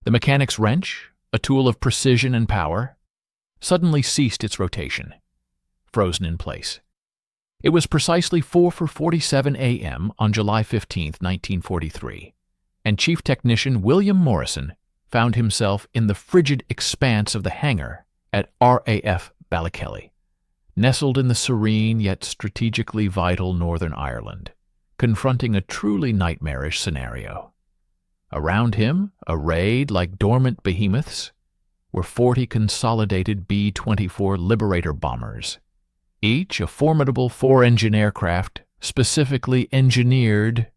The mechanic's wrench, a tool of precision and power, suddenly ceased its rotation, frozen in place. It was precisely 4:47 a.m. on July 15, 1943, and Chief Technician William Morrison found himself in the frigid expanse of the hangar at RAF Ballykelly, nestled in the serene yet strategically vital Northern Ireland, confronting a truly nightmarish scenario. Around him, arrayed like dormant behemoths, were 40 consolidated B-24 Liberator bombers, each a formidable four-engine aircraft specifically engineered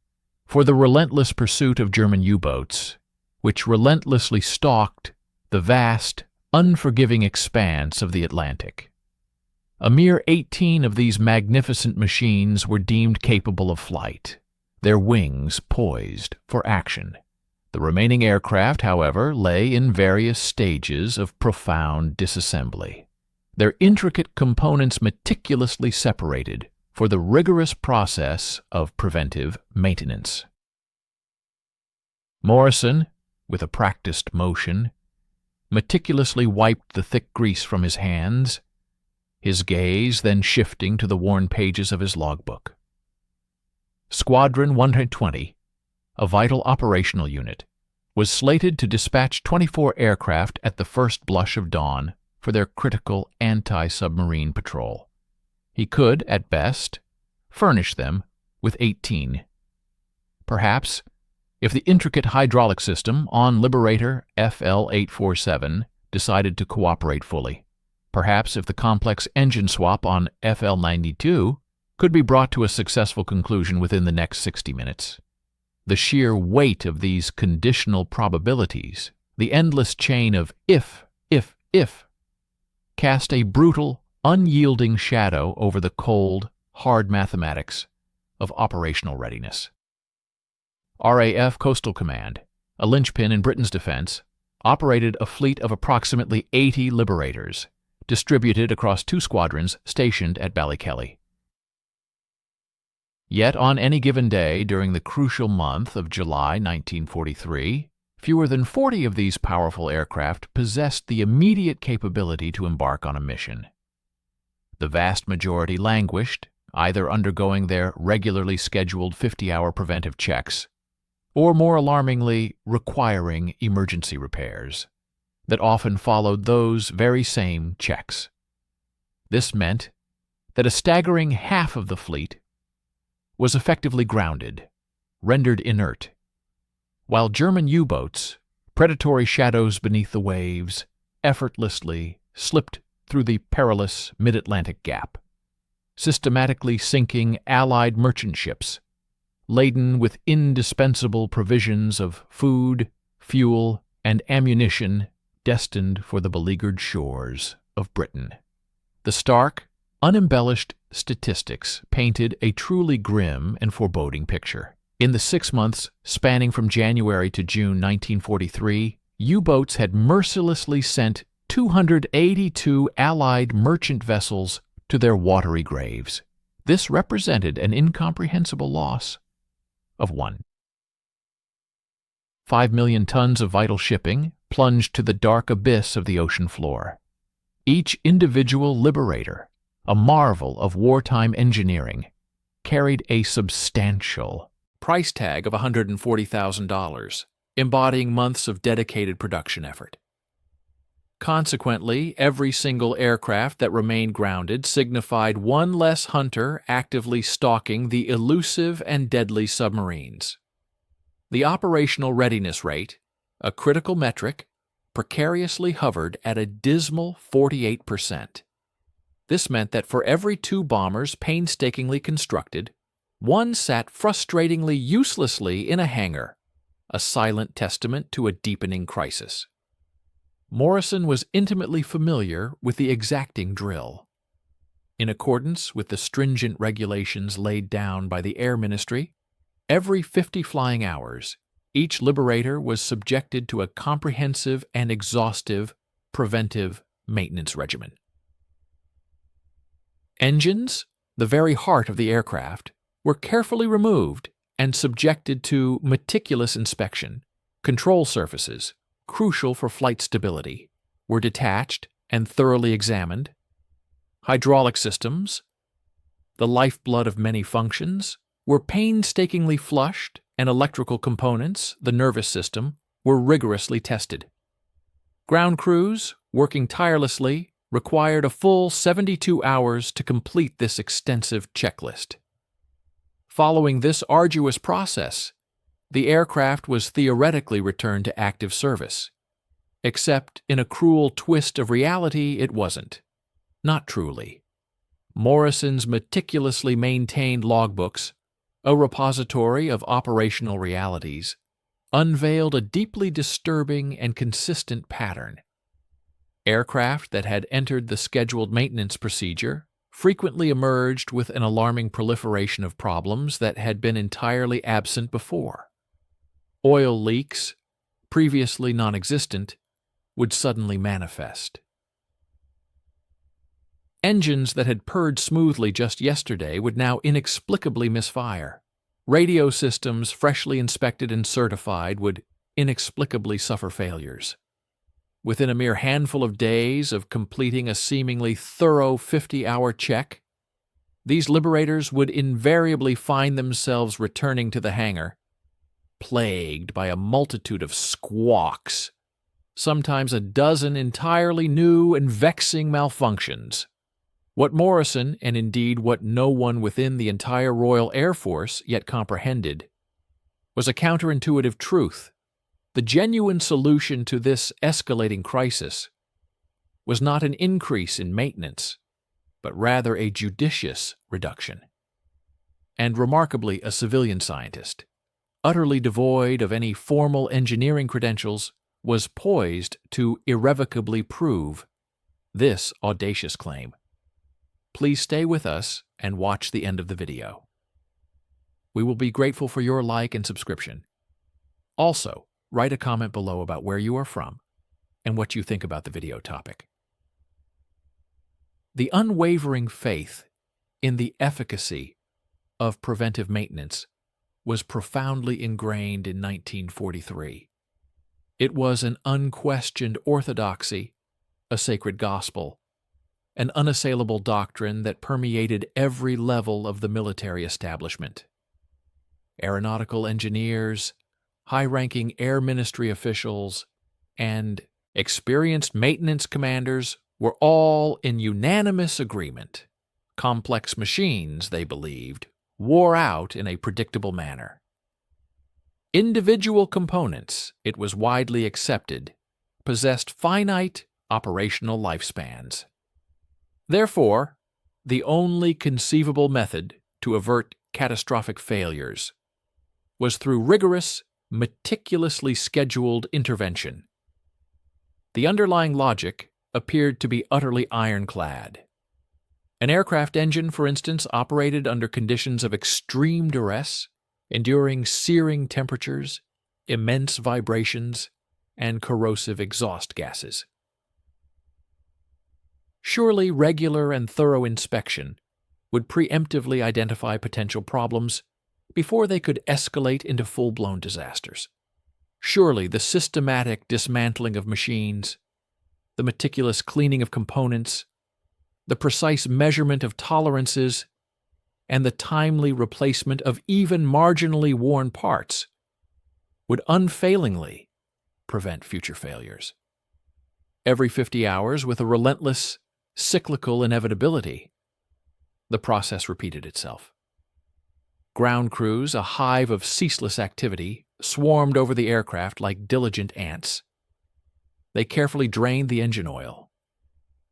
for the relentless pursuit of German U-boats, which relentlessly stalked the vast, unforgiving expanse of the Atlantic. A mere 18 of these magnificent machines were deemed capable of flight, their wings poised for action. The remaining aircraft, however, lay in various stages of profound disassembly, their intricate components meticulously separated for the rigorous process of preventive maintenance. Morrison, with a practiced motion, meticulously wiped the thick grease from his hands, his gaze then shifting to the worn pages of his logbook. Squadron 120, a vital operational unit, was slated to dispatch 24 aircraft at the first blush of dawn for their critical anti-submarine patrol. He could, at best, furnish them with 18. Perhaps, if the intricate hydraulic system on Liberator FL-847 decided to cooperate fully, perhaps if the complex engine swap on FL-92 could be brought to a successful conclusion within the next 60 minutes. The sheer weight of these conditional probabilities, the endless chain of if, cast a brutal, unyielding shadow over the cold, hard mathematics of operational readiness. RAF Coastal Command, a linchpin in Britain's defense, operated a fleet of approximately 80 Liberators, distributed across 2 squadrons stationed at Ballykelly. Yet on any given day during the crucial month of July 1943, fewer than 40 of these powerful aircraft possessed the immediate capability to embark on a mission. The vast majority languished, either undergoing their regularly scheduled 50-hour preventive checks, or more alarmingly, requiring emergency repairs that often followed those very same checks. This meant that a staggering half of the fleet was effectively grounded, rendered inert, while German U-boats, predatory shadows beneath the waves, effortlessly slipped through the perilous mid-Atlantic gap, systematically sinking Allied merchant ships laden with indispensable provisions of food, fuel, and ammunition destined for the beleaguered shores of Britain. The stark, unembellished statistics painted a truly grim and foreboding picture. In the 6 months spanning from January to June 1943, U-boats had mercilessly sent 282 Allied merchant vessels to their watery graves. This represented an incomprehensible loss of 5 million tons of vital shipping plunged to the dark abyss of the ocean floor. Each individual Liberator, a marvel of wartime engineering, carried a substantial price tag of $140,000, embodying months of dedicated production effort. Consequently, every single aircraft that remained grounded signified one less hunter actively stalking the elusive and deadly submarines. The operational readiness rate, a critical metric, precariously hovered at a dismal 48%. This meant that for every 2 bombers painstakingly constructed, one sat frustratingly uselessly in a hangar, a silent testament to a deepening crisis. Morrison was intimately familiar with the exacting drill. In accordance with the stringent regulations laid down by the Air Ministry, every 50 flying hours, each Liberator was subjected to a comprehensive and exhaustive preventive maintenance regimen. Engines, the very heart of the aircraft, were carefully removed and subjected to meticulous inspection. Control surfaces, crucial for flight stability, were detached and thoroughly examined. Hydraulic systems, the lifeblood of many functions, were painstakingly flushed, and electrical components, the nervous system, were rigorously tested. Ground crews, working tirelessly, required a full 72 hours to complete this extensive checklist. Following this arduous process, the aircraft was theoretically returned to active service. Except in a cruel twist of reality, it wasn't. Not truly. Morrison's meticulously maintained logbooks, a repository of operational realities, unveiled a deeply disturbing and consistent pattern. Aircraft that had entered the scheduled maintenance procedure frequently emerged with an alarming proliferation of problems that had been entirely absent before. Oil leaks, previously non-existent, would suddenly manifest. Engines that had purred smoothly just yesterday would now inexplicably misfire. Radio systems freshly inspected and certified would inexplicably suffer failures. Within a mere handful of days of completing a seemingly thorough 50-hour check, these Liberators would invariably find themselves returning to the hangar, plagued by a multitude of squawks, sometimes a dozen entirely new and vexing malfunctions. What Morrison, and indeed what no one within the entire Royal Air Force yet comprehended, was a counterintuitive truth. The genuine solution to this escalating crisis was not an increase in maintenance, but rather a judicious reduction. And remarkably, a civilian scientist, utterly devoid of any formal engineering credentials, was poised to irrevocably prove this audacious claim. Please stay with us and watch the end of the video. We will be grateful for your like and subscription. Also, write a comment below about where you are from and what you think about the video topic. The unwavering faith in the efficacy of preventive maintenance was profoundly ingrained in 1943. It was an unquestioned orthodoxy, a sacred gospel, an unassailable doctrine that permeated every level of the military establishment. Aeronautical engineers, high-ranking Air Ministry officials, and experienced maintenance commanders were all in unanimous agreement. Complex machines, they believed, wore out in a predictable manner. Individual components, it was widely accepted, possessed finite operational lifespans. Therefore, the only conceivable method to avert catastrophic failures was through rigorous, meticulously scheduled intervention. The underlying logic appeared to be utterly ironclad. An aircraft engine, for instance, operated under conditions of extreme duress, enduring searing temperatures, immense vibrations, and corrosive exhaust gases. Surely regular and thorough inspection would preemptively identify potential problems before they could escalate into full-blown disasters. Surely the systematic dismantling of machines, the meticulous cleaning of components, the precise measurement of tolerances, and the timely replacement of even marginally worn parts would unfailingly prevent future failures. Every 50 hours, with a relentless, cyclical inevitability, the process repeated itself. Ground crews, a hive of ceaseless activity, swarmed over the aircraft like diligent ants. They carefully drained the engine oil,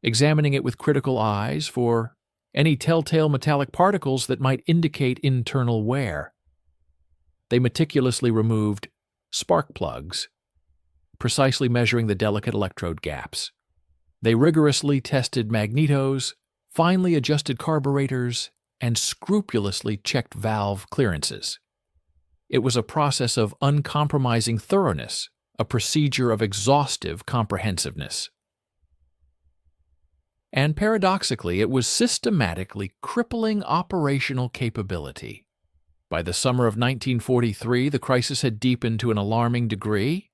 examining it with critical eyes for any telltale metallic particles that might indicate internal wear. They meticulously removed spark plugs, precisely measuring the delicate electrode gaps. They rigorously tested magnetos, finely adjusted carburetors, and scrupulously checked valve clearances. It was a process of uncompromising thoroughness, a procedure of exhaustive comprehensiveness. And paradoxically, it was systematically crippling operational capability. By the summer of 1943, the crisis had deepened to an alarming degree.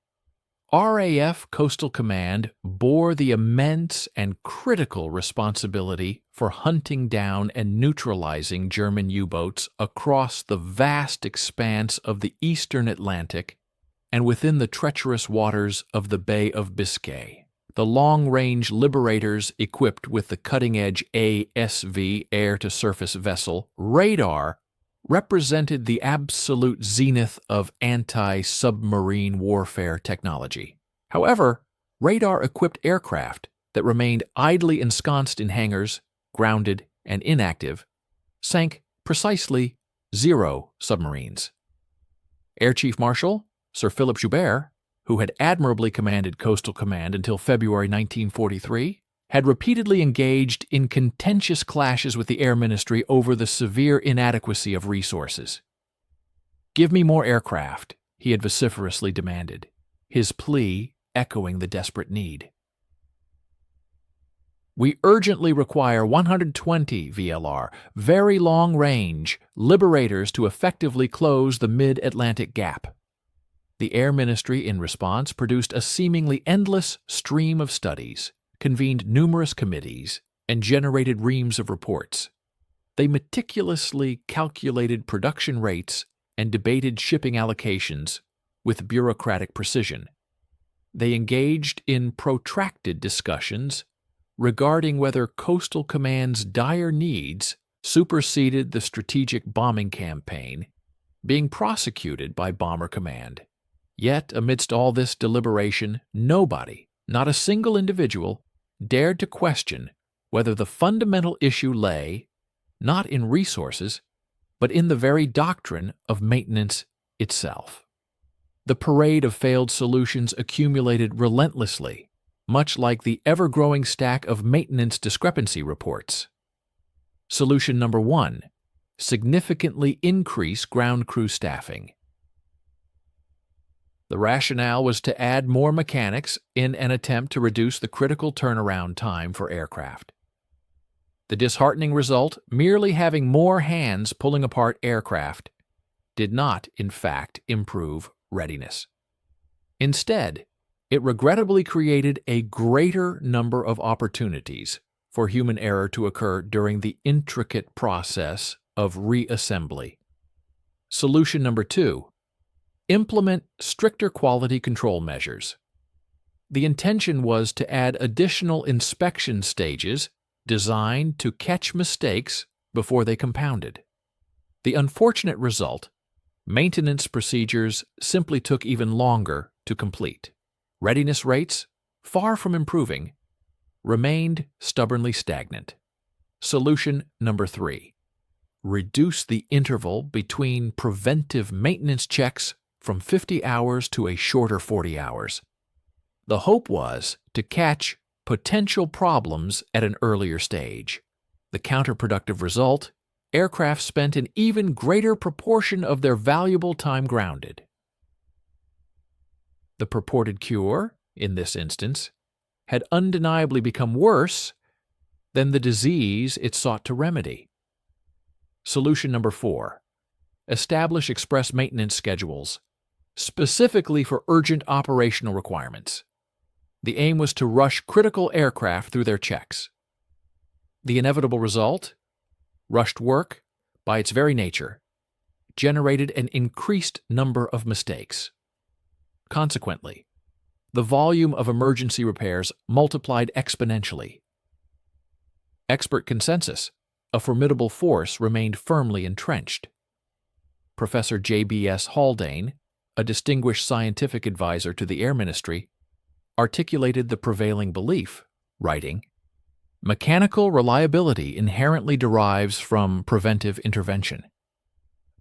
RAF Coastal Command bore the immense and critical responsibility for hunting down and neutralizing German U-boats across the vast expanse of the eastern Atlantic and within the treacherous waters of the Bay of Biscay. The long-range Liberators equipped with the cutting-edge ASV air-to-surface vessel radar represented the absolute zenith of anti-submarine warfare technology. However, radar-equipped aircraft that remained idly ensconced in hangars, grounded and inactive, sank precisely 0 submarines. Air Chief Marshal Sir Philip Joubert, who had admirably commanded Coastal Command until February 1943, had repeatedly engaged in contentious clashes with the Air Ministry over the severe inadequacy of resources. "Give me more aircraft," he had vociferously demanded, his plea echoing the desperate need. "We urgently require 120 VLR, very long-range, Liberators to effectively close the mid-Atlantic gap." The Air Ministry, in response, produced a seemingly endless stream of studies, convened numerous committees, and generated reams of reports. They meticulously calculated production rates and debated shipping allocations with bureaucratic precision. They engaged in protracted discussions regarding whether Coastal Command's dire needs superseded the strategic bombing campaign being prosecuted by Bomber Command. Yet, amidst all this deliberation, nobody, not a single individual, dared to question whether the fundamental issue lay not in resources, but in the very doctrine of maintenance itself. The parade of failed solutions accumulated relentlessly, much like the ever-growing stack of maintenance discrepancy reports. Solution number 1: significantly increase ground crew staffing. The rationale was to add more mechanics in an attempt to reduce the critical turnaround time for aircraft. The disheartening result, merely having more hands pulling apart aircraft, did not, in fact, improve readiness. Instead, it regrettably created a greater number of opportunities for human error to occur during the intricate process of reassembly. Solution number 2: implement stricter quality control measures. The intention was to add additional inspection stages designed to catch mistakes before they compounded. The unfortunate result: maintenance procedures simply took even longer to complete. Readiness rates, far from improving, remained stubbornly stagnant. Solution number 3: reduce the interval between preventive maintenance checks from 50 hours to a shorter 40 hours. The hope was to catch potential problems at an earlier stage. The counterproductive result: aircraft spent an even greater proportion of their valuable time grounded. The purported cure, in this instance, had undeniably become worse than the disease it sought to remedy. Solution number 4: establish express maintenance schedules, specifically for urgent operational requirements. The aim was to rush critical aircraft through their checks. The inevitable result: rushed work, by its very nature, generated an increased number of mistakes. Consequently, the volume of emergency repairs multiplied exponentially. Expert consensus: a formidable force remained firmly entrenched. Professor J.B.S. Haldane, a distinguished scientific advisor to the Air Ministry, articulated the prevailing belief, writing, "Mechanical reliability inherently derives from preventive intervention.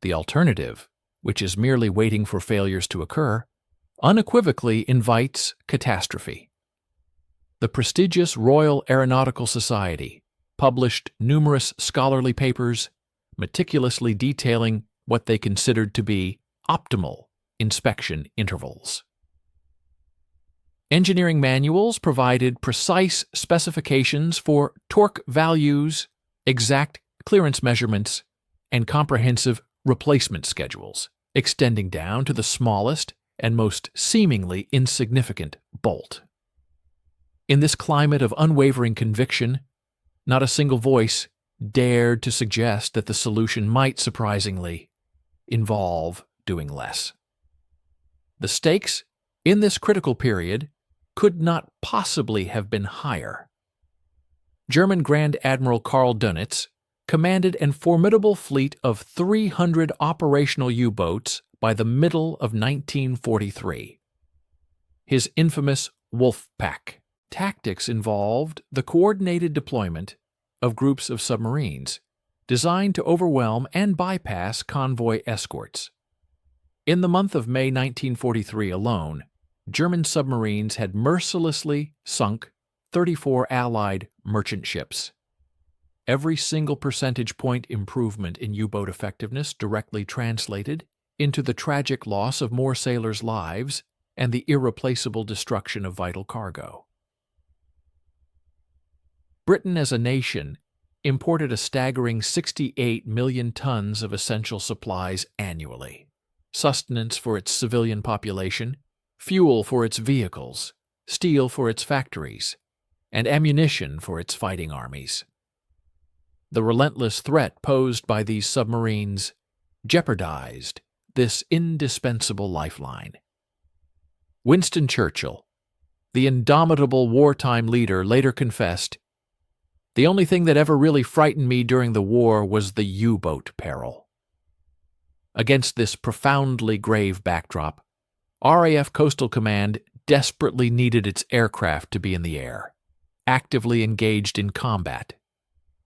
The alternative, which is merely waiting for failures to occur, unequivocally invites catastrophe." The prestigious Royal Aeronautical Society published numerous scholarly papers meticulously detailing what they considered to be optimal inspection intervals. Engineering manuals provided precise specifications for torque values, exact clearance measurements, and comprehensive replacement schedules, extending down to the smallest and most seemingly insignificant bolt. In this climate of unwavering conviction, not a single voice dared to suggest that the solution might surprisingly involve doing less. The stakes in this critical period could not possibly have been higher. German Grand Admiral Karl Dönitz commanded a formidable fleet of 300 operational U-boats by the middle of 1943. His infamous Wolf Pack tactics involved the coordinated deployment of groups of submarines designed to overwhelm and bypass convoy escorts. In the month of May 1943 alone, German submarines had mercilessly sunk 34 Allied merchant ships. Every single percentage point improvement in U-boat effectiveness directly translated into the tragic loss of more sailors' lives and the irreplaceable destruction of vital cargo. Britain as a nation imported a staggering 68 million tons of essential supplies annually: sustenance for its civilian population, fuel for its vehicles, steel for its factories, and ammunition for its fighting armies. The relentless threat posed by these submarines jeopardized this indispensable lifeline. Winston Churchill, the indomitable wartime leader, later confessed, "The only thing that ever really frightened me during the war was the U-boat peril." Against this profoundly grave backdrop, RAF Coastal Command desperately needed its aircraft to be in the air, actively engaged in combat,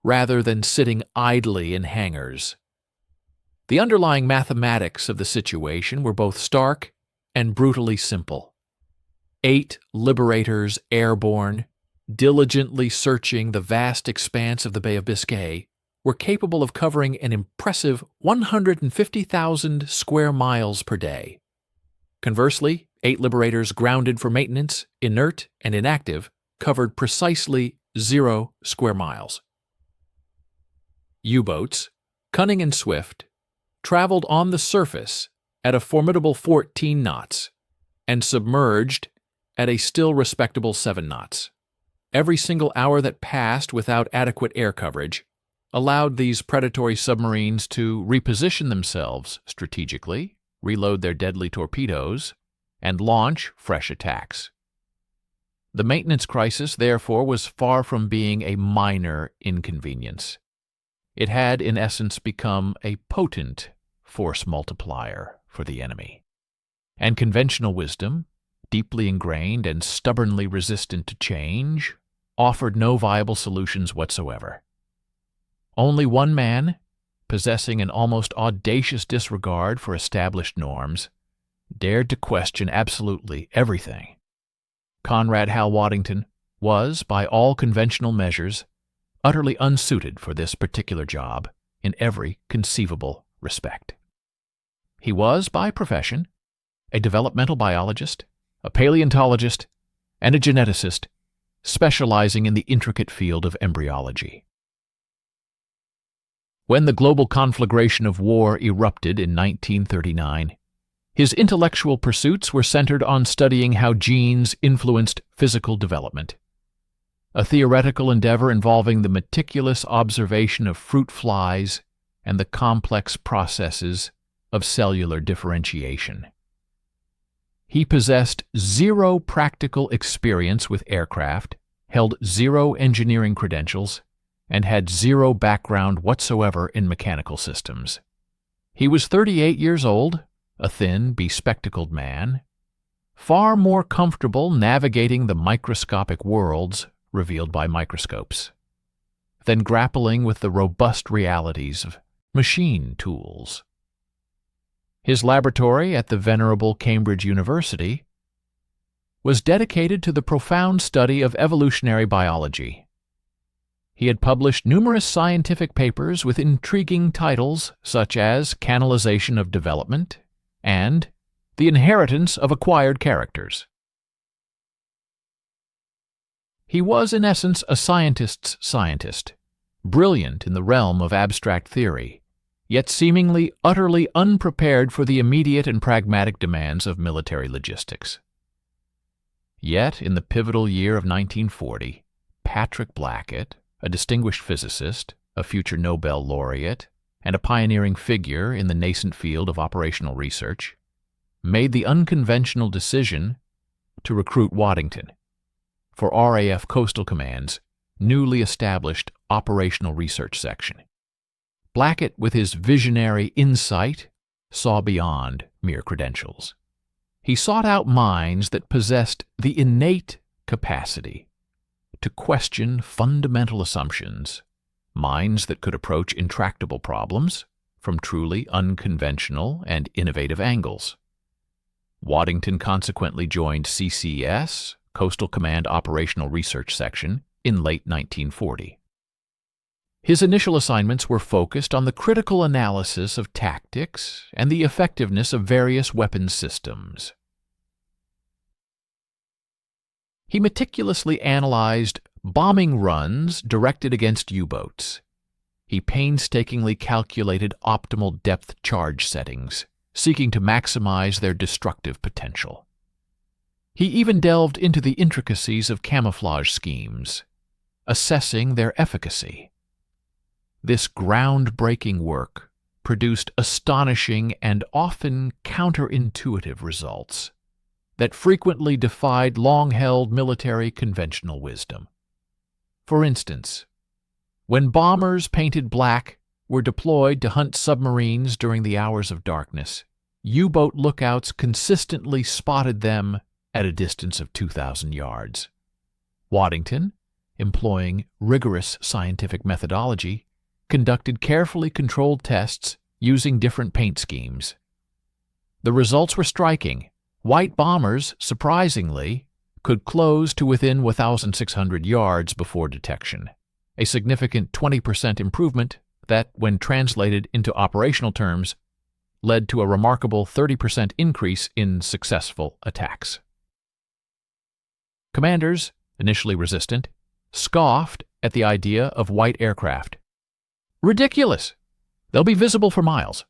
rather than sitting idly in hangars. The underlying mathematics of the situation were both stark and brutally simple. 8 Liberators airborne, diligently searching the vast expanse of the Bay of Biscay, were capable of covering an impressive 150,000 square miles per day. Conversely, 8 Liberators grounded for maintenance, inert and inactive, covered precisely 0 square miles. U-boats, cunning and swift, traveled on the surface at a formidable 14 knots and submerged at a still respectable 7 knots. Every single hour that passed without adequate air coverage allowed these predatory submarines to reposition themselves strategically, reload their deadly torpedoes, and launch fresh attacks. The maintenance crisis, therefore, was far from being a minor inconvenience. It had, in essence, become a potent force multiplier for the enemy. And conventional wisdom, deeply ingrained and stubbornly resistant to change, offered no viable solutions whatsoever. Only one man, possessing an almost audacious disregard for established norms, dared to question absolutely everything. Conrad Hal Waddington was, by all conventional measures, utterly unsuited for this particular job in every conceivable respect. He was, by profession, a developmental biologist, a paleontologist, and a geneticist, specializing in the intricate field of embryology. When the global conflagration of war erupted in 1939, his intellectual pursuits were centered on studying how genes influenced physical development, a theoretical endeavor involving the meticulous observation of fruit flies and the complex processes of cellular differentiation. He possessed 0 practical experience with aircraft, held 0 engineering credentials, and had 0 background whatsoever in mechanical systems. He was 38 years old, a thin, bespectacled man, far more comfortable navigating the microscopic worlds revealed by microscopes than grappling with the robust realities of machine tools. His laboratory at the venerable Cambridge University was dedicated to the profound study of evolutionary biology. He had published numerous scientific papers with intriguing titles such as Canalization of Development and The Inheritance of Acquired Characters. He was, in essence, a scientist's scientist, brilliant in the realm of abstract theory, yet seemingly utterly unprepared for the immediate and pragmatic demands of military logistics. Yet, in the pivotal year of 1940, Patrick Blackett, a distinguished physicist, a future Nobel laureate, and a pioneering figure in the nascent field of operational research, made the unconventional decision to recruit Waddington for RAF Coastal Command's newly established Operational Research Section. Blackett, with his visionary insight, saw beyond mere credentials. He sought out minds that possessed the innate capacity to question fundamental assumptions, minds that could approach intractable problems from truly unconventional and innovative angles. Waddington consequently joined CCS, Coastal Command Operational Research Section, in late 1940. His initial assignments were focused on the critical analysis of tactics and the effectiveness of various weapons systems. He meticulously analyzed bombing runs directed against U-boats. He painstakingly calculated optimal depth charge settings, seeking to maximize their destructive potential. He even delved into the intricacies of camouflage schemes, assessing their efficacy. This groundbreaking work produced astonishing and often counterintuitive results that frequently defied long-held military conventional wisdom. For instance, when bombers painted black were deployed to hunt submarines during the hours of darkness, U-boat lookouts consistently spotted them at a distance of 2,000 yards. Waddington, employing rigorous scientific methodology, conducted carefully controlled tests using different paint schemes. The results were striking. White bombers, surprisingly, could close to within 1,600 yards before detection, a significant 20% improvement that, when translated into operational terms, led to a remarkable 30% increase in successful attacks. Commanders, initially resistant, scoffed at the idea of white aircraft. Ridiculous! They'll be visible for miles.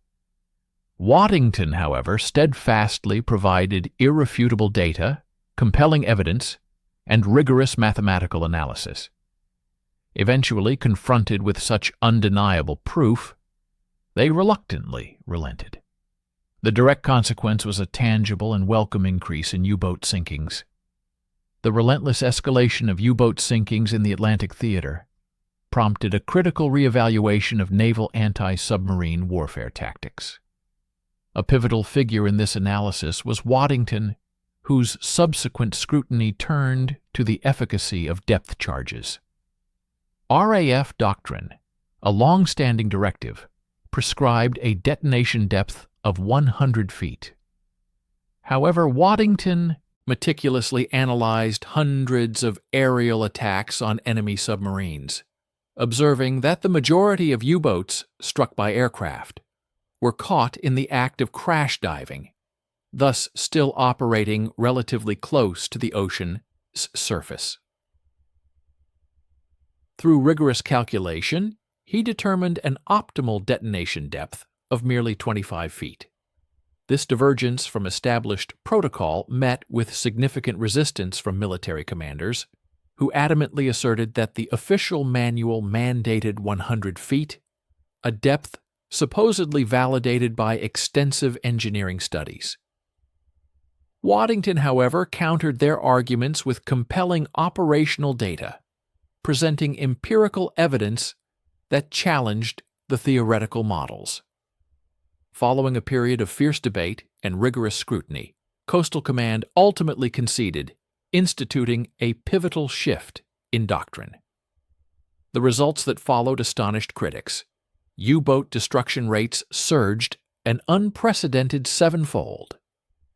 Waddington, however, steadfastly provided irrefutable data, compelling evidence, and rigorous mathematical analysis. Eventually confronted with such undeniable proof, they reluctantly relented. The direct consequence was a tangible and welcome increase in U-boat sinkings. The relentless escalation of U-boat sinkings in the Atlantic theater prompted a critical reevaluation of naval anti-submarine warfare tactics. A pivotal figure in this analysis was Waddington, whose subsequent scrutiny turned to the efficacy of depth charges. RAF doctrine, a long-standing directive, prescribed a detonation depth of 100 feet. However, Waddington meticulously analyzed hundreds of aerial attacks on enemy submarines, observing that the majority of U-boats struck by aircraft were caught in the act of crash diving, thus still operating relatively close to the ocean's surface. Through rigorous calculation, he determined an optimal detonation depth of merely 25 feet. This divergence from established protocol met with significant resistance from military commanders, who adamantly asserted that the official manual mandated 100 feet, a depth supposedly validated by extensive engineering studies. Waddington, however, countered their arguments with compelling operational data, presenting empirical evidence that challenged the theoretical models. Following a period of fierce debate and rigorous scrutiny, Coastal Command ultimately conceded, instituting a pivotal shift in doctrine. The results that followed astonished critics. U-boat destruction rates surged an unprecedented 7-fold.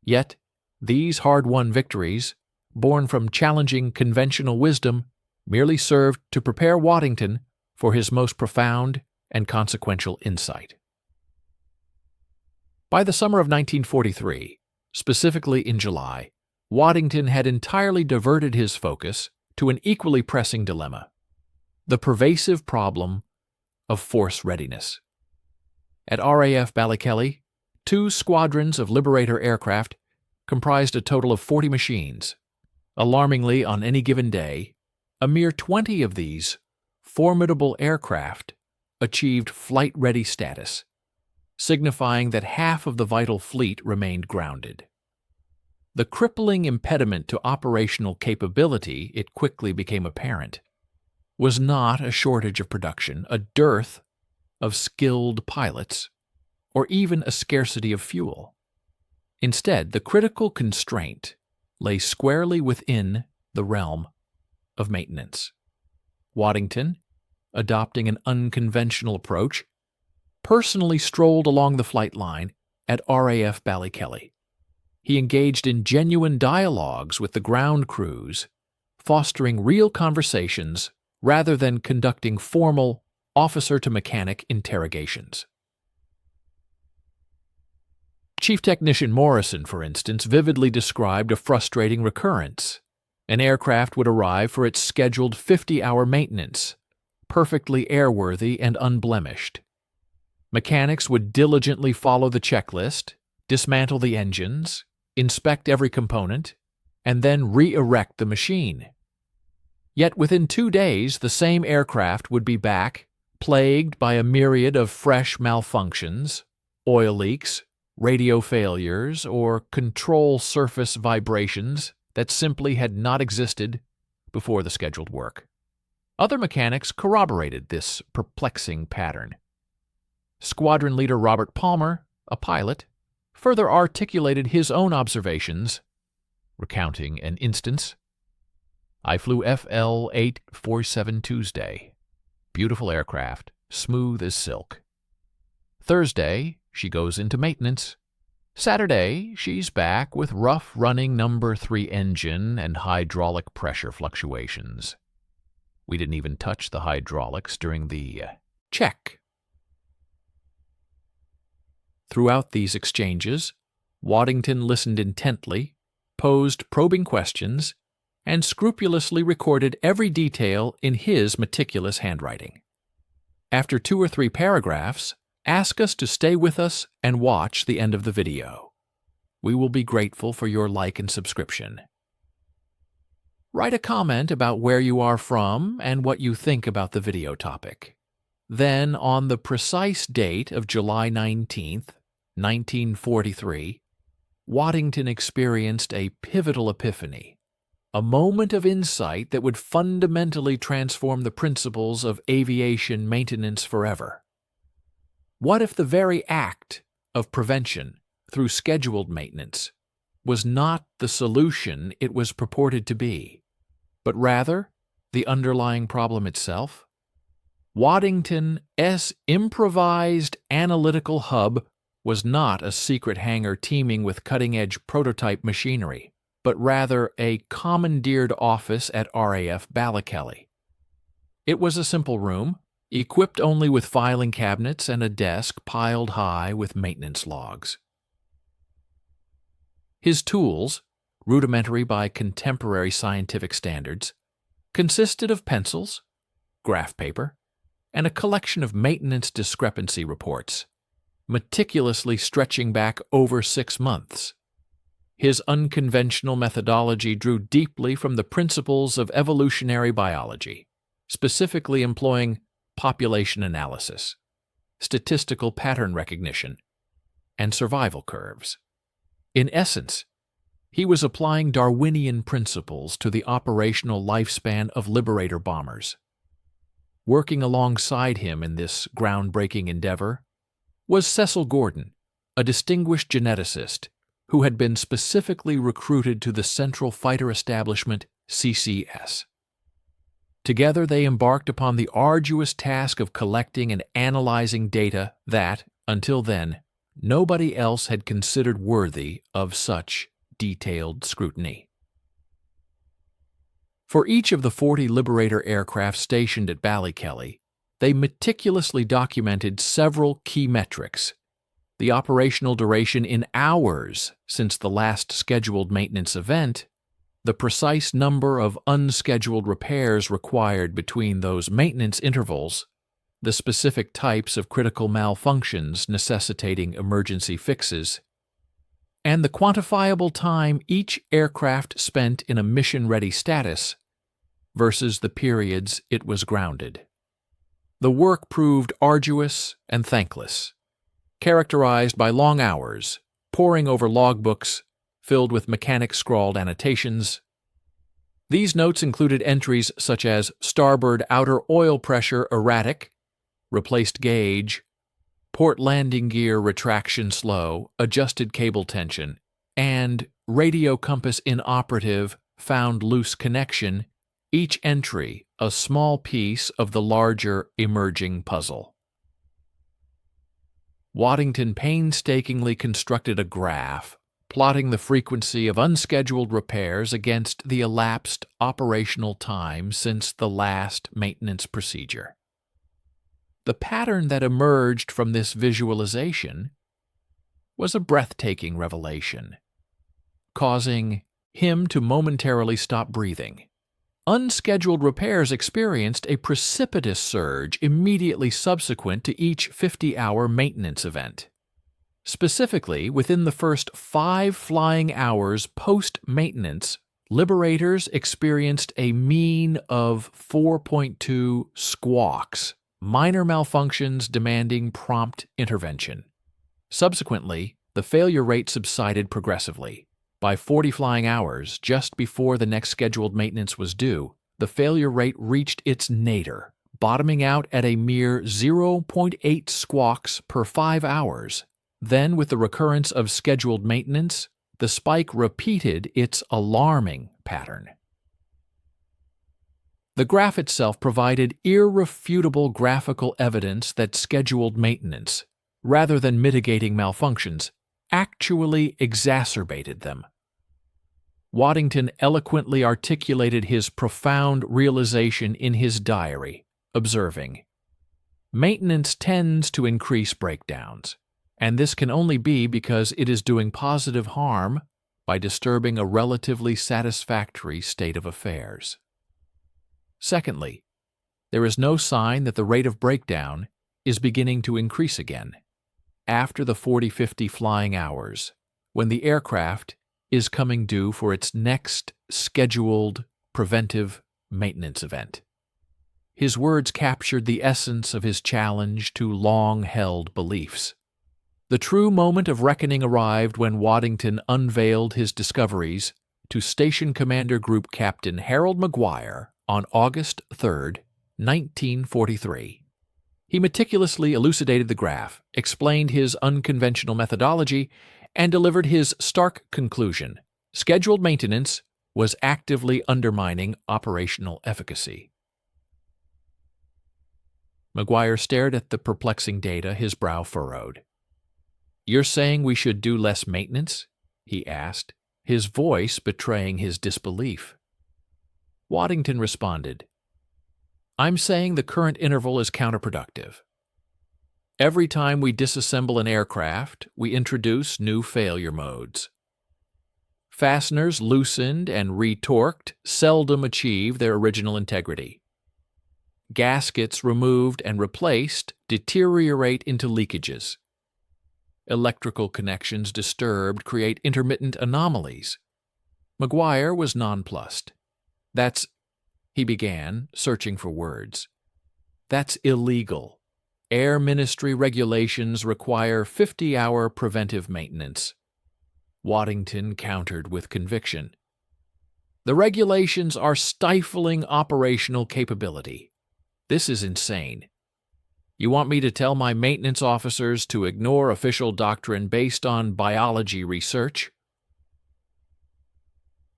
Yet, these hard-won victories, born from challenging conventional wisdom, merely served to prepare Waddington for his most profound and consequential insight. By the summer of 1943, specifically in July, Waddington had entirely diverted his focus to an equally pressing dilemma: the pervasive problem of force readiness. At RAF Ballykelly, 2 squadrons of Liberator aircraft comprised a total of 40 machines. Alarmingly, on any given day, a mere 20 of these formidable aircraft achieved flight-ready status, signifying that half of the vital fleet remained grounded. The crippling impediment to operational capability, it quickly became apparent, was not a shortage of production, a dearth of skilled pilots, or even a scarcity of fuel. Instead, the critical constraint lay squarely within the realm of maintenance. Waddington, adopting an unconventional approach, personally strolled along the flight line at RAF Ballykelly. He engaged in genuine dialogues with the ground crews, fostering real conversations rather than conducting formal officer-to-mechanic interrogations. Chief Technician Morrison, for instance, vividly described a frustrating recurrence. An aircraft would arrive for its scheduled 50-hour maintenance, perfectly airworthy and unblemished. Mechanics would diligently follow the checklist, dismantle the engines, inspect every component, and then re-erect the machine. Yet within 2 days, the same aircraft would be back, plagued by a myriad of fresh malfunctions, oil leaks, radio failures, or control surface vibrations that simply had not existed before the scheduled work. Other mechanics corroborated this perplexing pattern. Squadron leader Robert Palmer, a pilot, further articulated his own observations, recounting an instance. "I flew FL 847 Tuesday. Beautiful aircraft, smooth as silk. Thursday, she goes into maintenance. Saturday, she's back with rough running number 3 engine and hydraulic pressure fluctuations. We didn't even touch the hydraulics during the check." Throughout these exchanges, Waddington listened intently, posed probing questions, and scrupulously recorded every detail in his meticulous handwriting. After 2 or 3 paragraphs, ask us to stay with us and watch the end of the video. We will be grateful for your like and subscription. Write a comment about where you are from and what you think about the video topic. Then, on the precise date of July 19th, 1943, Waddington experienced a pivotal epiphany, a moment of insight that would fundamentally transform the principles of aviation maintenance forever. What if the very act of prevention through scheduled maintenance was not the solution it was purported to be, but rather the underlying problem itself? Waddington's improvised analytical hub was not a secret hangar teeming with cutting-edge prototype machinery, but rather a commandeered office at RAF Ballykelly. It was a simple room, equipped only with filing cabinets and a desk piled high with maintenance logs. His tools, rudimentary by contemporary scientific standards, consisted of pencils, graph paper, and a collection of maintenance discrepancy reports, meticulously stretching back over 6 months. His unconventional methodology drew deeply from the principles of evolutionary biology, specifically employing population analysis, statistical pattern recognition, and survival curves. In essence, he was applying Darwinian principles to the operational lifespan of Liberator bombers. Working alongside him in this groundbreaking endeavor was Cecil Gordon, a distinguished geneticist who had been specifically recruited to the Central Fighter Establishment, CCS. Together they embarked upon the arduous task of collecting and analyzing data that, until then, nobody else had considered worthy of such detailed scrutiny. For each of the 40 Liberator aircraft stationed at Ballykelly, they meticulously documented several key metrics: the operational duration in hours since the last scheduled maintenance event, the precise number of unscheduled repairs required between those maintenance intervals, the specific types of critical malfunctions necessitating emergency fixes, and the quantifiable time each aircraft spent in a mission-ready status versus the periods it was grounded. The work proved arduous and thankless, characterized by long hours, poring over logbooks filled with mechanic-scrawled annotations. These notes included entries such as starboard outer oil pressure erratic, replaced gauge, port landing gear retraction slow, adjusted cable tension, and radio compass inoperative, found loose connection, each entry a small piece of the larger emerging puzzle. Waddington painstakingly constructed a graph, plotting the frequency of unscheduled repairs against the elapsed operational time since the last maintenance procedure. The pattern that emerged from this visualization was a breathtaking revelation, causing him to momentarily stop breathing. Unscheduled repairs experienced a precipitous surge immediately subsequent to each 50-hour maintenance event. Specifically, within the first 5 flying hours post-maintenance, Liberators experienced a mean of 4.2 squawks, minor malfunctions demanding prompt intervention. Subsequently, the failure rate subsided progressively. By 40 flying hours, just before the next scheduled maintenance was due, the failure rate reached its nadir, bottoming out at a mere 0.8 squawks per 5 hours. Then, with the recurrence of scheduled maintenance, the spike repeated its alarming pattern. The graph itself provided irrefutable graphical evidence that scheduled maintenance, rather than mitigating malfunctions, actually exacerbated them. Waddington eloquently articulated his profound realization in his diary, observing, "Maintenance tends to increase breakdowns, and this can only be because it is doing positive harm by disturbing a relatively satisfactory state of affairs." Secondly, there is no sign that the rate of breakdown is beginning to increase again after the 40-50 flying hours, when the aircraft is coming due for its next scheduled preventive maintenance event. His words captured the essence of his challenge to long-held beliefs. The true moment of reckoning arrived when Waddington unveiled his discoveries to Station Commander Group Captain Harold Maguire on August 3, 1943. He meticulously elucidated the graph, explained his unconventional methodology, and delivered his stark conclusion: scheduled maintenance was actively undermining operational efficacy. Maguire stared at the perplexing data, his brow furrowed. "You're saying we should do less maintenance?" he asked, his voice betraying his disbelief. Waddington responded, "I'm saying the current interval is counterproductive. Every time we disassemble an aircraft, we introduce new failure modes. Fasteners loosened and retorqued seldom achieve their original integrity. Gaskets removed and replaced deteriorate into leakages. Electrical connections disturbed create intermittent anomalies." Maguire was nonplussed. "That's," he began, searching for words. "That's illegal. Air Ministry regulations require 50-hour preventive maintenance." Waddington countered with conviction. "The regulations are stifling operational capability. This is insane. You want me to tell my maintenance officers to ignore official doctrine based on biology research?"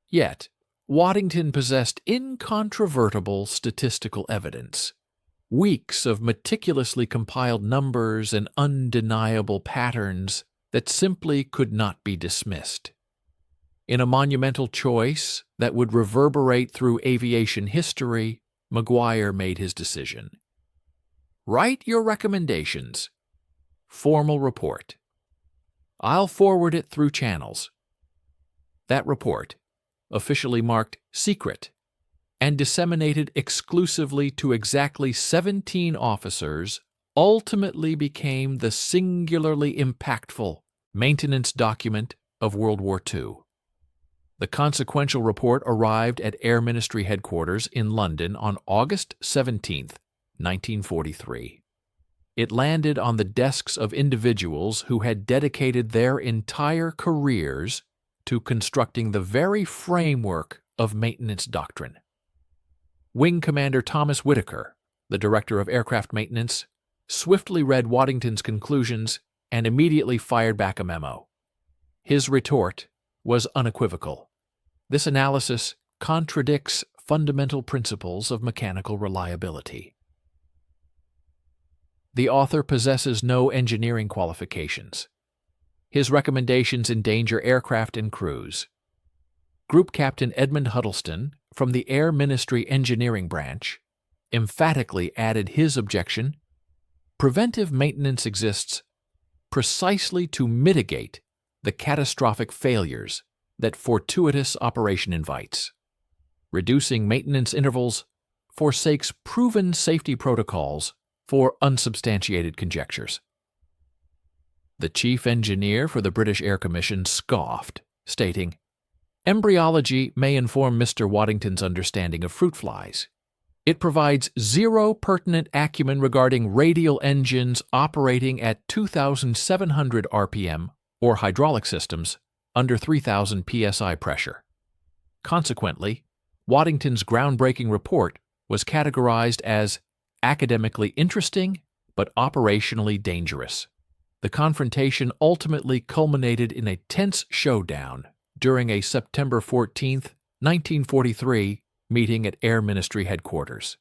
Yet, Waddington possessed incontrovertible statistical evidence. Weeks of meticulously compiled numbers and undeniable patterns that simply could not be dismissed. In a monumental choice that would reverberate through aviation history, Maguire made his decision. "Write your recommendations. Formal report. I'll forward it through channels. That report, officially marked secret and disseminated exclusively to exactly 17 officers, ultimately became the singularly impactful maintenance document of World War II. The consequential report arrived at Air Ministry headquarters in London on August 17, 1943. It landed on the desks of individuals who had dedicated their entire careers to constructing the very framework of maintenance doctrine. Wing Commander Thomas Whitaker, the Director of Aircraft Maintenance, swiftly read Waddington's conclusions and immediately fired back a memo. His retort was unequivocal. This analysis contradicts fundamental principles of mechanical reliability. The author possesses no engineering qualifications. His recommendations endanger aircraft and crews. Group Captain Edmund Huddleston, from the Air Ministry Engineering Branch, emphatically added his objection: preventive maintenance exists precisely to mitigate the catastrophic failures that fortuitous operation invites. Reducing maintenance intervals forsakes proven safety protocols for unsubstantiated conjectures. The chief engineer for the British Air Commission scoffed, stating, "Embryology may inform Mr. Waddington's understanding of fruit flies. It provides zero pertinent acumen regarding radial engines operating at 2,700 RPM or hydraulic systems under 3,000 psi pressure." Consequently, Waddington's groundbreaking report was categorized as academically interesting but operationally dangerous. The confrontation ultimately culminated in a tense showdown during a September 14, 1943, meeting at Air Ministry headquarters.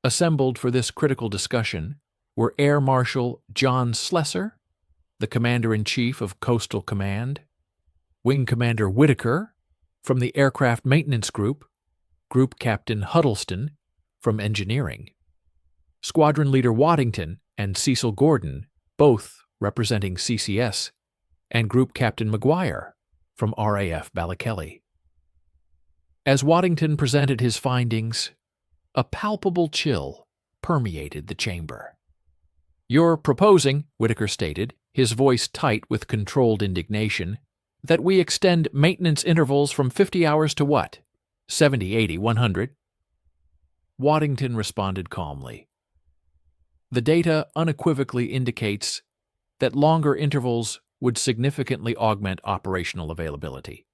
Assembled for this critical discussion were Air Marshal John Slessor, the Commander-in-Chief of Coastal Command, Wing Commander Whitaker from the Aircraft Maintenance Group, Group Captain Huddleston from Engineering, Squadron Leader Waddington and Cecil Gordon, both representing CCS, and Group Captain McGuire from RAF Ballykelly. As Waddington presented his findings, a palpable chill permeated the chamber. "You're proposing," Whitaker stated, his voice tight with controlled indignation, "that we extend maintenance intervals from 50 hours to what? 70, 80, 100? Waddington responded calmly. The data unequivocally indicates that longer intervals would significantly augment operational availability.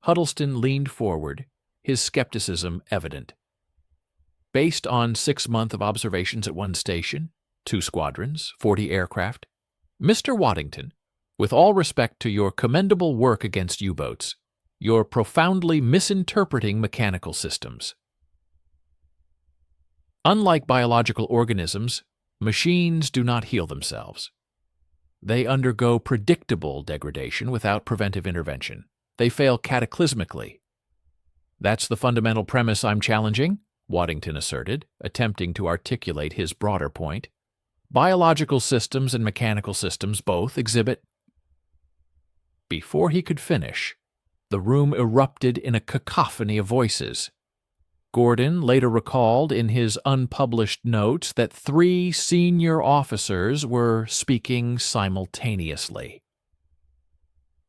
Huddleston leaned forward, his skepticism evident. Based on 6 months of observations at one station, 2 squadrons, 40 aircraft, Mr. Waddington, with all respect to your commendable work against U-boats, you're profoundly misinterpreting mechanical systems. Unlike biological organisms, machines do not heal themselves. They undergo predictable degradation without preventive intervention. They fail cataclysmically. That's the fundamental premise I'm challenging, Waddington asserted, attempting to articulate his broader point. Biological systems and mechanical systems both exhibit. Before he could finish, the room erupted in a cacophony of voices. Gordon later recalled in his unpublished notes that 3 senior officers were speaking simultaneously.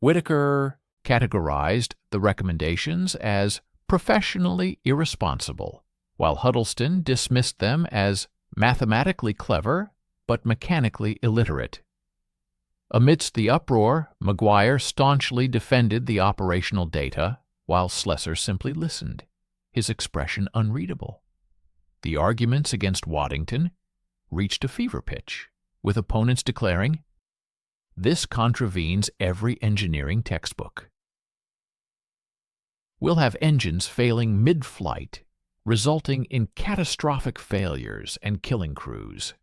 Whitaker categorized the recommendations as professionally irresponsible, while Huddleston dismissed them as mathematically clever but mechanically illiterate. Amidst the uproar, McGuire staunchly defended the operational data, while Slessor simply listened, his expression unreadable. The arguments against Waddington reached a fever pitch, with opponents declaring, "This contravenes every engineering textbook. We'll have engines failing mid-flight, resulting in catastrophic failures and killing crews.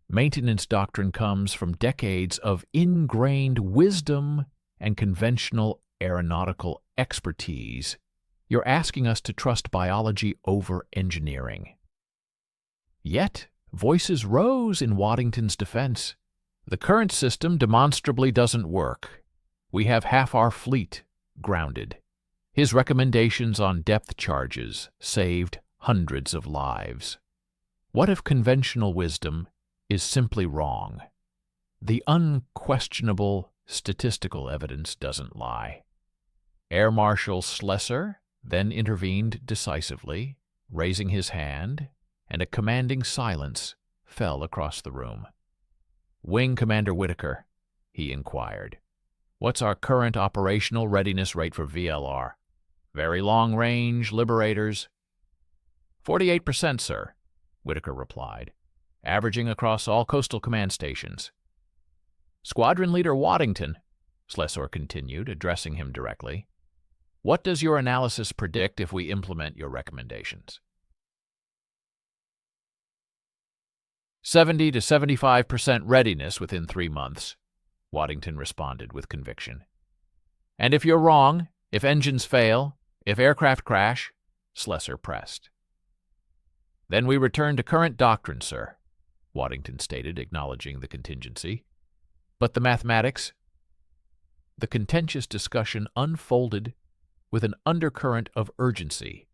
Maintenance doctrine comes from decades of ingrained wisdom and conventional aeronautical expertise. You're asking us to trust biology over engineering." Yet, voices rose in Waddington's defense. The current system demonstrably doesn't work. We have half our fleet grounded. His recommendations on depth charges saved hundreds of lives. What if conventional wisdom is simply wrong? The unquestionable statistical evidence doesn't lie. Air Marshal Schlesser then intervened decisively, raising his hand, and a commanding silence fell across the room. "Wing Commander Whitaker," he inquired, "what's our current operational readiness rate for VLR? Very long-range Liberators?" 48%, sir," Whitaker replied, "averaging across all coastal command stations." "Squadron Leader Waddington," Schlesser continued, addressing him directly, "what does your analysis predict if we implement your recommendations?" 70 to 75% readiness within 3 months, Waddington responded with conviction. "And if you're wrong, if engines fail, if aircraft crash," Schlesser pressed. "Then we return to current doctrine, sir," Waddington stated, acknowledging the contingency. "But the mathematics?" The contentious discussion unfolded with an undercurrent of urgency,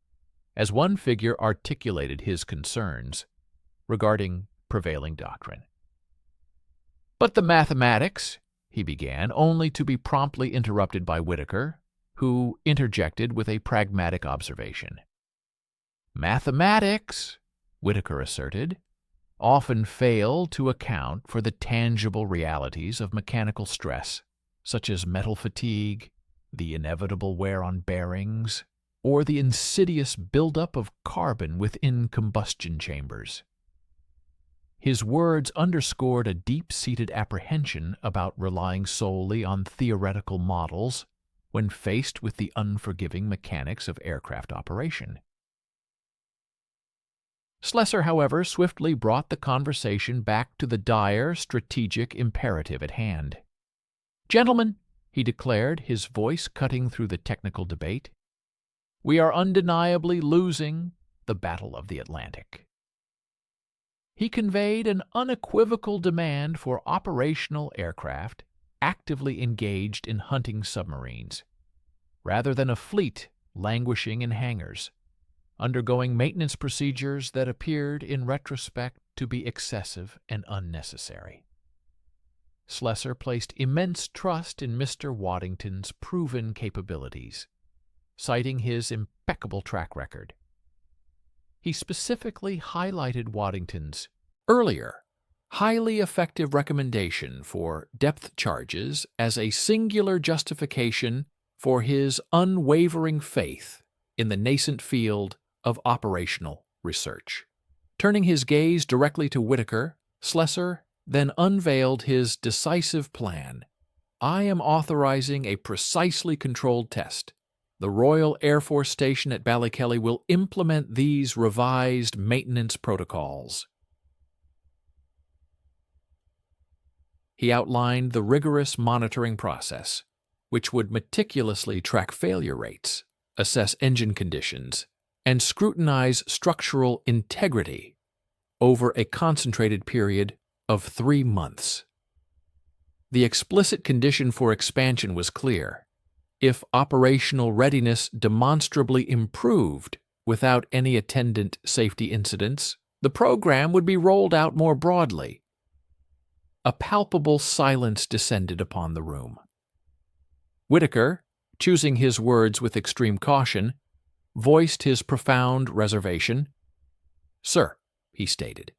as one figure articulated his concerns regarding prevailing doctrine. "But the mathematics," he began, only to be promptly interrupted by Whitaker, who interjected with a pragmatic observation. "Mathematics," Whitaker asserted, "often fail to account for the tangible realities of mechanical stress, such as metal fatigue, the inevitable wear on bearings, or the insidious buildup of carbon within combustion chambers." His words underscored a deep-seated apprehension about relying solely on theoretical models when faced with the unforgiving mechanics of aircraft operation. Schlesser, however, swiftly brought the conversation back to the dire strategic imperative at hand. "Gentlemen," he declared, his voice cutting through the technical debate, "we are undeniably losing the Battle of the Atlantic." He conveyed an unequivocal demand for operational aircraft actively engaged in hunting submarines, rather than a fleet languishing in hangars, undergoing maintenance procedures that appeared in retrospect to be excessive and unnecessary. Schlesser placed immense trust in Mr. Waddington's proven capabilities, citing his impeccable track record. He specifically highlighted Waddington's earlier, highly effective recommendation for depth charges as a singular justification for his unwavering faith in the nascent field of operational research. Turning his gaze directly to Whitaker, Schlesser then unveiled his decisive plan. "I am authorizing a precisely controlled test. The Royal Air Force Station at Ballykelly will implement these revised maintenance protocols." He outlined the rigorous monitoring process, which would meticulously track failure rates, assess engine conditions, and scrutinize structural integrity over a concentrated period of 3 months. The explicit condition for expansion was clear. If operational readiness demonstrably improved without any attendant safety incidents, the program would be rolled out more broadly. A palpable silence descended upon the room. Whitaker, choosing his words with extreme caution, voiced his profound reservation. "Sir," he stated,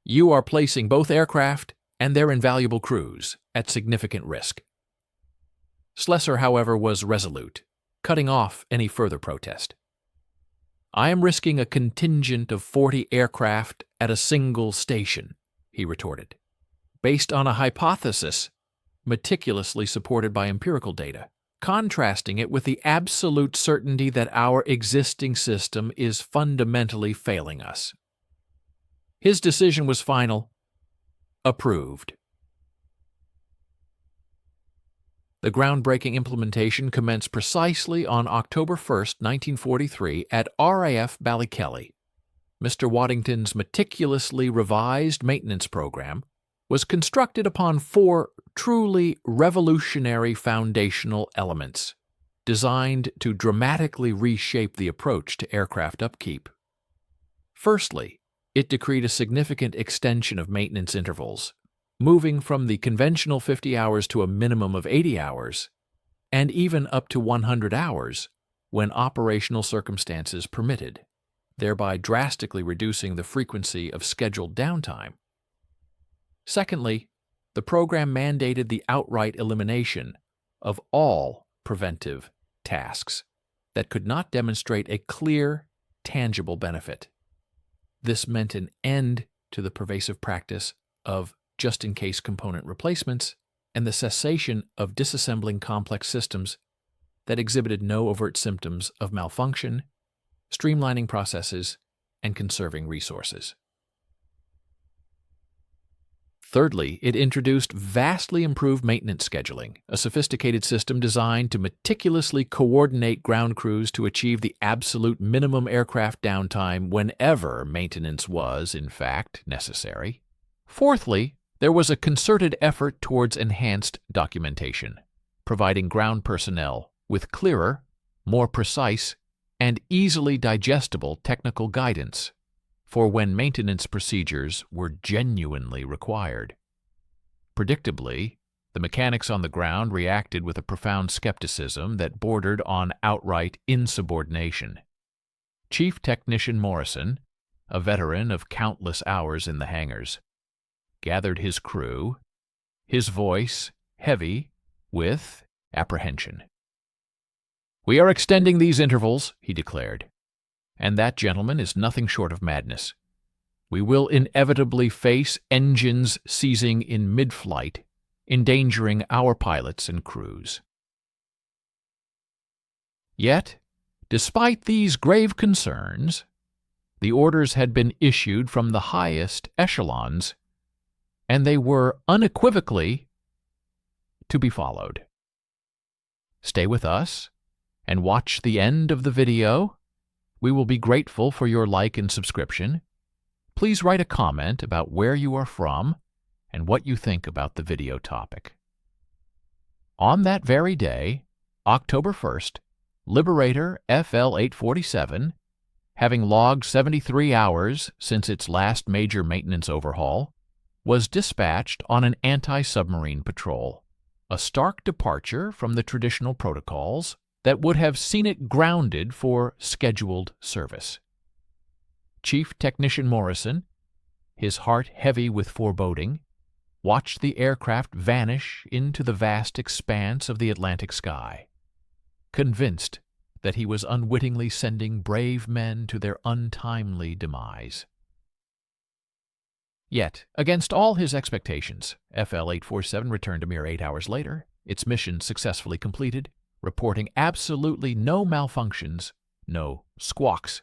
"you are placing both aircraft and their invaluable crews at significant risk." Schlesser, however, was resolute, cutting off any further protest. "I am risking a contingent of 40 aircraft at a single station," he retorted, "based on a hypothesis meticulously supported by empirical data, contrasting it with the absolute certainty that our existing system is fundamentally failing us." His decision was final. Approved. The groundbreaking implementation commenced precisely on October 1, 1943, at RAF Ballykelly. Mr. Waddington's meticulously revised maintenance program was constructed upon 4 truly revolutionary foundational elements: designed to dramatically reshape the approach to aircraft upkeep. Firstly, it decreed a significant extension of maintenance intervals, moving from the conventional 50 hours to a minimum of 80 hours, and even up to 100 hours when operational circumstances permitted, thereby drastically reducing the frequency of scheduled downtime. Secondly, the program mandated the outright elimination of all preventive tasks that could not demonstrate a clear, tangible benefit. This meant an end to the pervasive practice of just-in-case component replacements and the cessation of disassembling complex systems that exhibited no overt symptoms of malfunction, streamlining processes, and conserving resources. Thirdly, it introduced vastly improved maintenance scheduling, a sophisticated system designed to meticulously coordinate ground crews to achieve the absolute minimum aircraft downtime whenever maintenance was, in fact, necessary. Fourthly, there was a concerted effort towards enhanced documentation, providing ground personnel with clearer, more precise, and easily digestible technical guidance for when maintenance procedures were genuinely required. Predictably, the mechanics on the ground reacted with a profound skepticism that bordered on outright insubordination. Chief Technician Morrison, a veteran of countless hours in the hangars, gathered his crew, his voice heavy with apprehension. "We are extending these intervals," he declared, "and that, gentlemen, is nothing short of madness. We will inevitably face engines seizing in mid-flight, endangering our pilots and crews." Yet, despite these grave concerns, the orders had been issued from the highest echelons, and they were unequivocally to be followed. Stay with us and watch the end of the video. We will be grateful for your like and subscription. Please write a comment about where you are from and what you think about the video topic. On that very day, October 1st, Liberator FL-847, having logged 73 hours since its last major maintenance overhaul, was dispatched on an anti-submarine patrol, a stark departure from the traditional protocols that would have seen it grounded for scheduled service. Chief Technician Morrison, his heart heavy with foreboding, watched the aircraft vanish into the vast expanse of the Atlantic sky, convinced that he was unwittingly sending brave men to their untimely demise. Yet, against all his expectations, FL-847 returned a mere 8 hours later, its mission successfully completed, reporting absolutely no malfunctions, no squawks.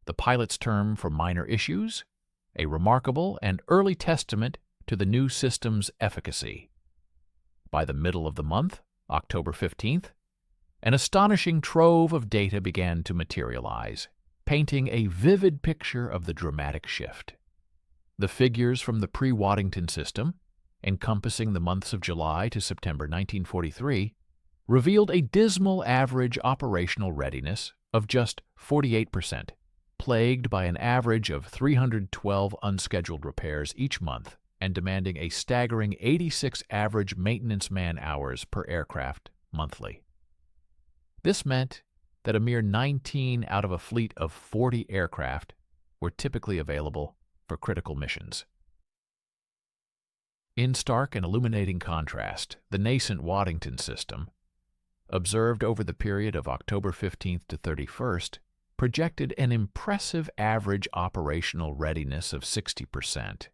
The pilot's term for minor issues, a remarkable and early testament to the new system's efficacy. By the middle of the month, October 15th, an astonishing trove of data began to materialize, painting a vivid picture of the dramatic shift. The figures from the pre-Waddington system, encompassing the months of July to September 1943, revealed a dismal average operational readiness of just 48%, plagued by an average of 312 unscheduled repairs each month and demanding a staggering 86 average maintenance man-hours per aircraft monthly. This meant that a mere 19 out of a fleet of 40 aircraft were typically available for critical missions. In stark and illuminating contrast, the nascent Waddington system, observed over the period of October 15th to 31st, projected an impressive average operational readiness of 60%,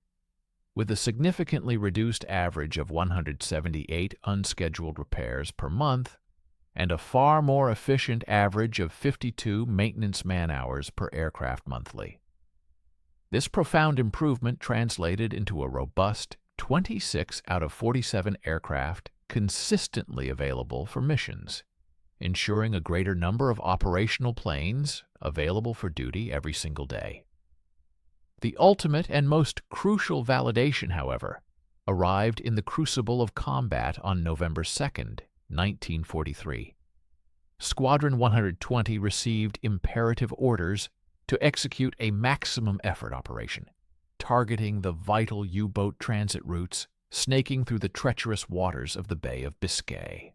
with a significantly reduced average of 178 unscheduled repairs per month and a far more efficient average of 52 maintenance man-hours per aircraft monthly. This profound improvement translated into a robust 26 out of 47 aircraft consistently available for missions, ensuring a greater number of operational planes available for duty every single day. The ultimate and most crucial validation, however, arrived in the crucible of combat on November 2nd, 1943. Squadron 120 received imperative orders to execute a maximum effort operation, targeting the vital U-boat transit routes snaking through the treacherous waters of the Bay of Biscay.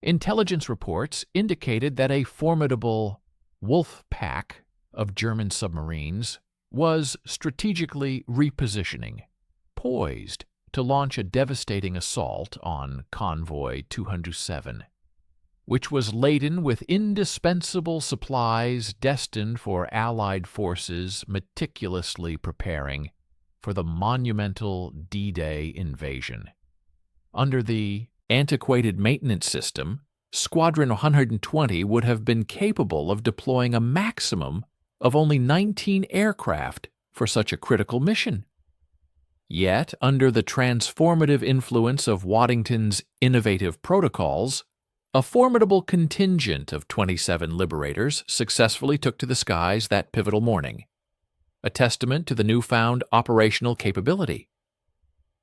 Intelligence reports indicated that a formidable wolf pack of German submarines was strategically repositioning, poised to launch a devastating assault on Convoy 207, which was laden with indispensable supplies destined for Allied forces meticulously preparing for the monumental D-Day invasion. Under the antiquated maintenance system, Squadron 120 would have been capable of deploying a maximum of only 19 aircraft for such a critical mission. Yet, under the transformative influence of Waddington's innovative protocols, a formidable contingent of 27 Liberators successfully took to the skies that pivotal morning, a testament to the newfound operational capability.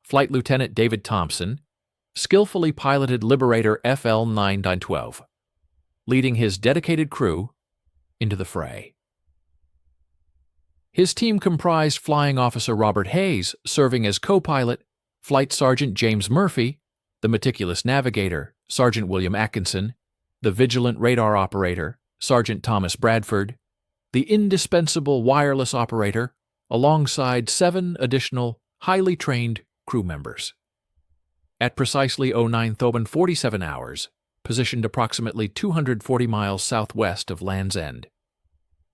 Flight Lieutenant David Thompson skillfully piloted Liberator FL 912, leading his dedicated crew into the fray. His team comprised Flying Officer Robert Hayes, serving as co-pilot, Flight Sergeant James Murphy, the meticulous navigator, Sergeant William Atkinson, the vigilant radar operator, Sergeant Thomas Bradford, the indispensable wireless operator, alongside 7 additional highly trained crew members. At precisely 09:47 hours, positioned approximately 240 miles southwest of Land's End,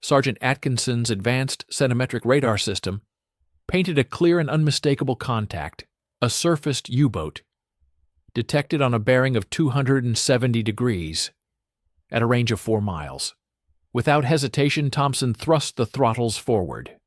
Sergeant Atkinson's advanced centimetric radar system painted a clear and unmistakable contact, a surfaced U-boat, detected on a bearing of 270 degrees, at a range of 4 miles. Without hesitation, Thompson thrust the throttles forward.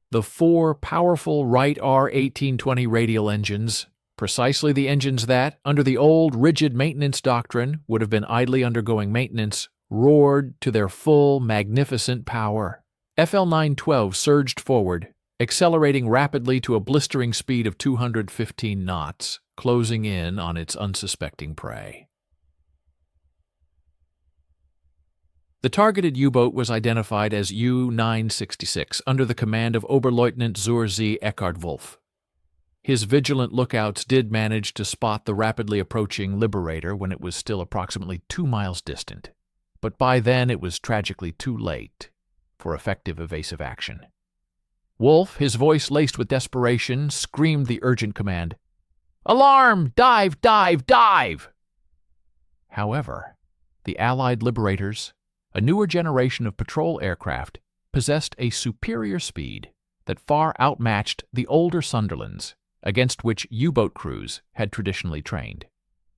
The 4 powerful Wright R-1820 radial engines, precisely the engines that, under the old rigid maintenance doctrine, would have been idly undergoing maintenance, roared to their full, magnificent power. FL 912 surged forward, accelerating rapidly to a blistering speed of 215 knots, closing in on its unsuspecting prey. The targeted U-boat was identified as U-966 under the command of Oberleutnant Zur Z. Eckhard Wolf. His vigilant lookouts did manage to spot the rapidly approaching Liberator when it was still approximately 2 miles distant, but by then it was tragically too late for effective evasive action. Wolf, his voice laced with desperation, screamed the urgent command, "Alarm! Dive! Dive! Dive!" However, the Allied Liberators, a newer generation of patrol aircraft, possessed a superior speed that far outmatched the older Sunderlands, against which U-boat crews had traditionally trained.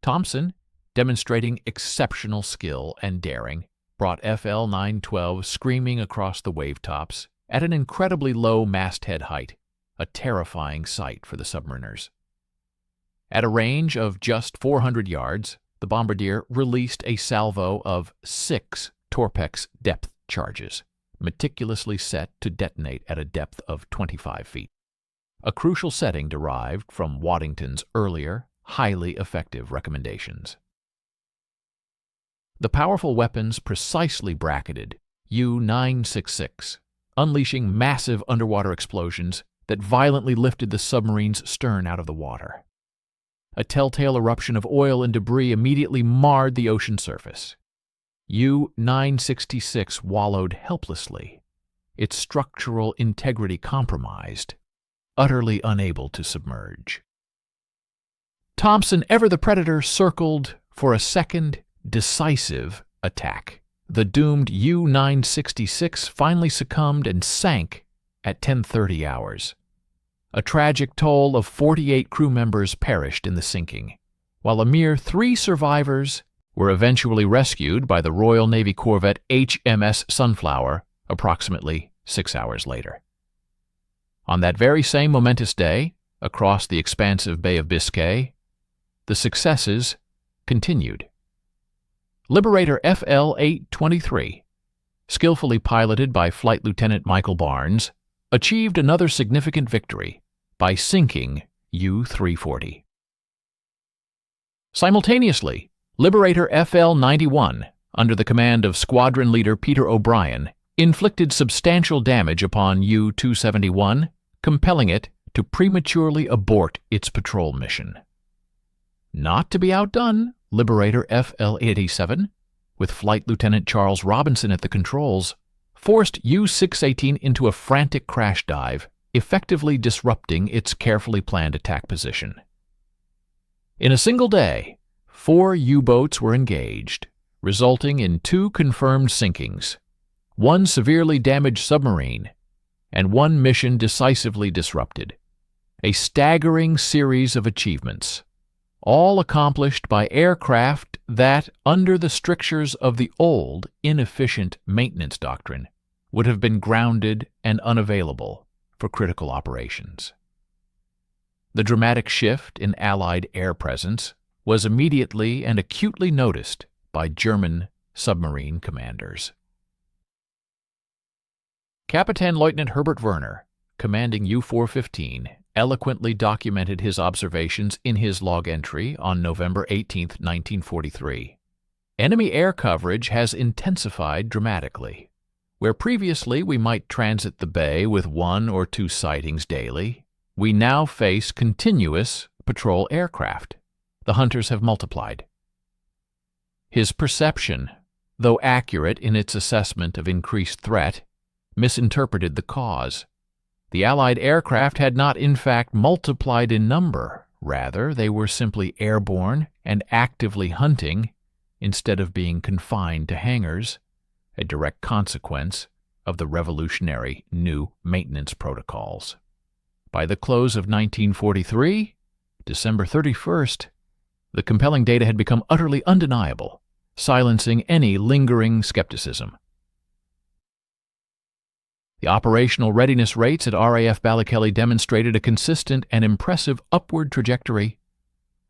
Thompson, demonstrating exceptional skill and daring, brought FL 912 screaming across the wavetops at an incredibly low masthead height, a terrifying sight for the submariners. At a range of just 400 yards, the bombardier released a salvo of 6 Torpex depth charges, meticulously set to detonate at a depth of 25 feet, a crucial setting derived from Waddington's earlier, highly effective recommendations. The powerful weapons precisely bracketed U-966, unleashing massive underwater explosions that violently lifted the submarine's stern out of the water. A telltale eruption of oil and debris immediately marred the ocean surface. U-966 wallowed helplessly, its structural integrity compromised, utterly unable to submerge. Thompson, ever the predator, circled for a second, decisive attack. The doomed U-966 finally succumbed and sank at 10:30 hours. A tragic toll of 48 crew members perished in the sinking, while a mere 3 survivors were eventually rescued by the Royal Navy corvette HMS Sunflower approximately 6 hours later. On that very same momentous day, across the expansive Bay of Biscay, the successes continued. Liberator FL 823, skillfully piloted by Flight Lieutenant Michael Barnes, achieved another significant victory by sinking U-340. Simultaneously, Liberator FL-91, under the command of Squadron Leader Peter O'Brien, inflicted substantial damage upon U-271, compelling it to prematurely abort its patrol mission. Not to be outdone, Liberator FL-87, with Flight Lieutenant Charles Robinson at the controls, forced U-618 into a frantic crash dive, effectively disrupting its carefully planned attack position. In a single day, 4 U-boats were engaged, resulting in 2 confirmed sinkings, 1 severely damaged submarine, and 1 mission decisively disrupted. A staggering series of achievements, all accomplished by aircraft that, under the strictures of the old, inefficient maintenance doctrine, would have been grounded and unavailable for critical operations. The dramatic shift in Allied air presence was immediately and acutely noticed by German submarine commanders. Captain Lieutenant Herbert Werner, commanding U-415, eloquently documented his observations in his log entry on November 18, 1943. Enemy air coverage has intensified dramatically. Where previously we might transit the bay with 1 or 2 sightings daily, we now face continuous patrol aircraft. The hunters have multiplied. His perception, though accurate in its assessment of increased threat, misinterpreted the cause. The Allied aircraft had not in fact multiplied in number. Rather, they were simply airborne and actively hunting instead of being confined to hangars, a direct consequence of the revolutionary new maintenance protocols. By the close of 1943, December 31st, the compelling data had become utterly undeniable, silencing any lingering skepticism. The operational readiness rates at RAF Ballykelly demonstrated a consistent and impressive upward trajectory.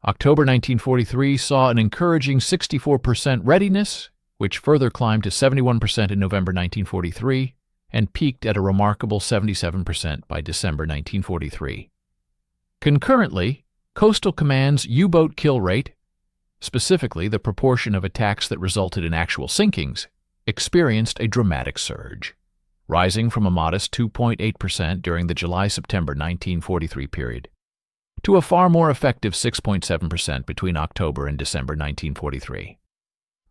October 1943 saw an encouraging 64% readiness, which further climbed to 71% in November 1943 and peaked at a remarkable 77% by December 1943. Concurrently, Coastal Command's U-boat kill rate, specifically the proportion of attacks that resulted in actual sinkings, experienced a dramatic surge, rising from a modest 2.8% during the July-September 1943 period to a far more effective 6.7% between October and December 1943.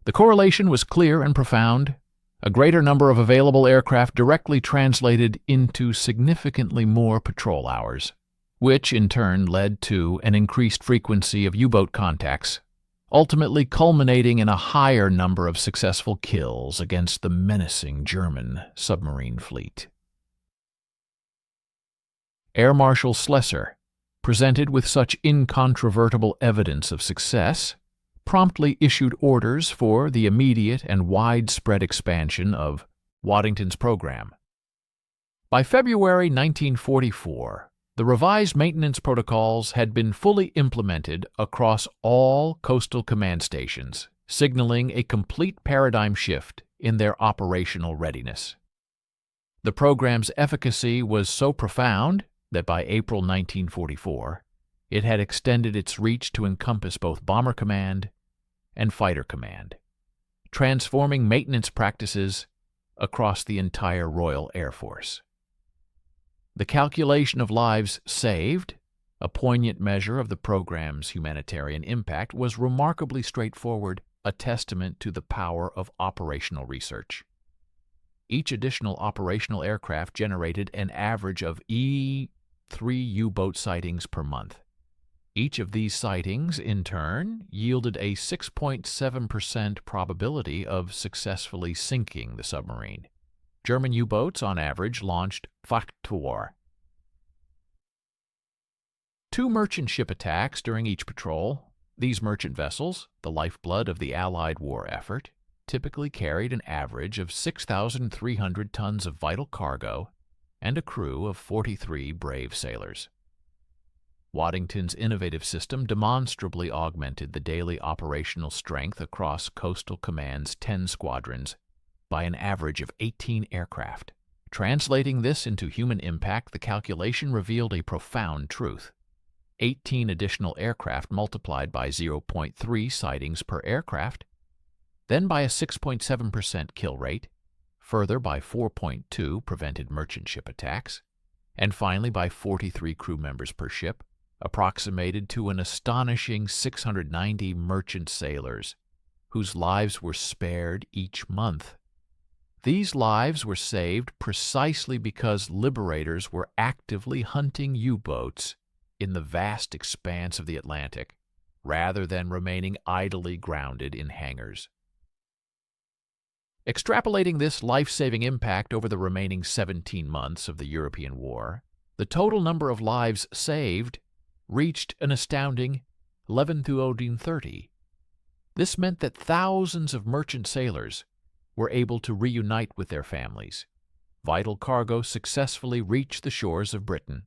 The correlation was clear and profound. A greater number of available aircraft directly translated into significantly more patrol hours, which in turn led to an increased frequency of U-boat contacts, ultimately culminating in a higher number of successful kills against the menacing German submarine fleet. Air Marshal Schlesser, presented with such incontrovertible evidence of success, promptly issued orders for the immediate and widespread expansion of Waddington's program. By February 1944, the revised maintenance protocols had been fully implemented across all Coastal Command stations, signaling a complete paradigm shift in their operational readiness. The program's efficacy was so profound that by April 1944, it had extended its reach to encompass both Bomber Command and Fighter Command, transforming maintenance practices across the entire Royal Air Force. The calculation of lives saved, a poignant measure of the program's humanitarian impact, was remarkably straightforward, a testament to the power of operational research. Each additional operational aircraft generated an average of 3 U-boat sightings per month. Each of these sightings, in turn, yielded a 6.7% probability of successfully sinking the submarine. German U-boats, on average, launched 4. 2 merchant ship attacks during each patrol. These merchant vessels, the lifeblood of the Allied war effort, typically carried an average of 6,300 tons of vital cargo and a crew of 43 brave sailors. Waddington's innovative system demonstrably augmented the daily operational strength across Coastal Command's 10 squadrons by an average of 18 aircraft. Translating this into human impact, the calculation revealed a profound truth. 18 additional aircraft multiplied by 0.3 sightings per aircraft, then by a 6.7% kill rate, further by 4.2 prevented merchant ship attacks, and finally by 43 crew members per ship, approximated to an astonishing 690 merchant sailors, whose lives were spared each month. These lives were saved precisely because liberators were actively hunting U-boats in the vast expanse of the Atlantic, rather than remaining idly grounded in hangars. Extrapolating this life-saving impact over the remaining 17 months of the European War, the total number of lives saved reached an astounding 11,030. This meant that thousands of merchant sailors were able to reunite with their families. Vital cargo successfully reached the shores of Britain.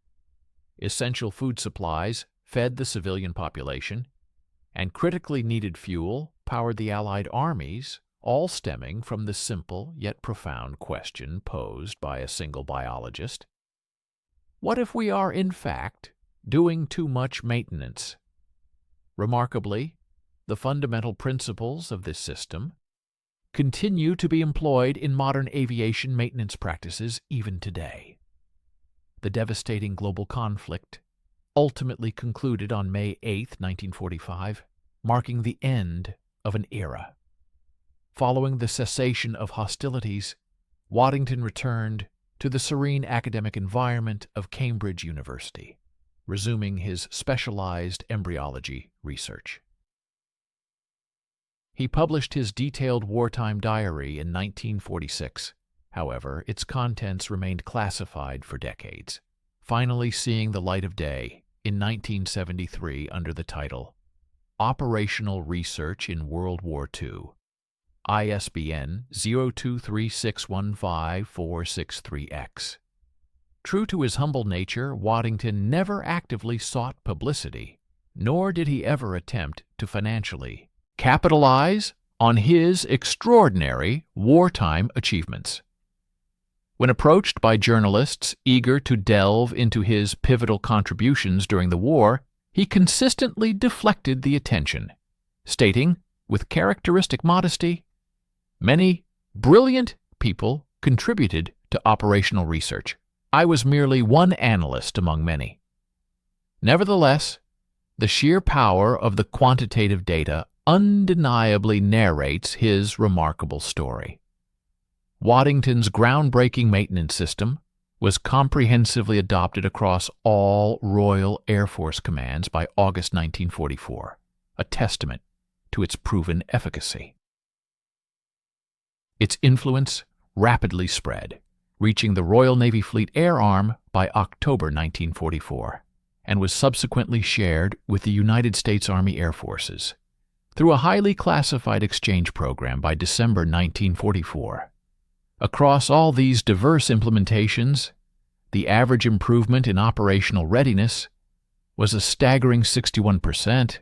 Essential food supplies fed the civilian population, and critically needed fuel powered the Allied armies, all stemming from the simple yet profound question posed by a single biologist: what if we are, in fact, doing too much maintenance? Remarkably, the fundamental principles of this system continue to be employed in modern aviation maintenance practices even today. The devastating global conflict ultimately concluded on May 8, 1945, marking the end of an era. Following the cessation of hostilities, Waddington returned to the serene academic environment of Cambridge University, resuming his specialized embryology research. He published his detailed wartime diary in 1946. However, its contents remained classified for decades, finally seeing the light of day in 1973 under the title Operational Research in World War II, ISBN 0236154463X. True to his humble nature, Waddington never actively sought publicity, nor did he ever attempt to financially capitalize on his extraordinary wartime achievements. When approached by journalists eager to delve into his pivotal contributions during the war, he consistently deflected the attention, stating, with characteristic modesty, "Many brilliant people contributed to operational research. I was merely one analyst among many." Nevertheless, the sheer power of the quantitative data undeniably narrates his remarkable story. Waddington's groundbreaking maintenance system was comprehensively adopted across all Royal Air Force commands by August 1944, a testament to its proven efficacy. Its influence rapidly spread, reaching the Royal Navy Fleet Air Arm by October 1944, and was subsequently shared with the United States Army Air Forces through a highly classified exchange program by December 1944. Across all these diverse implementations, the average improvement in operational readiness was a staggering 61%,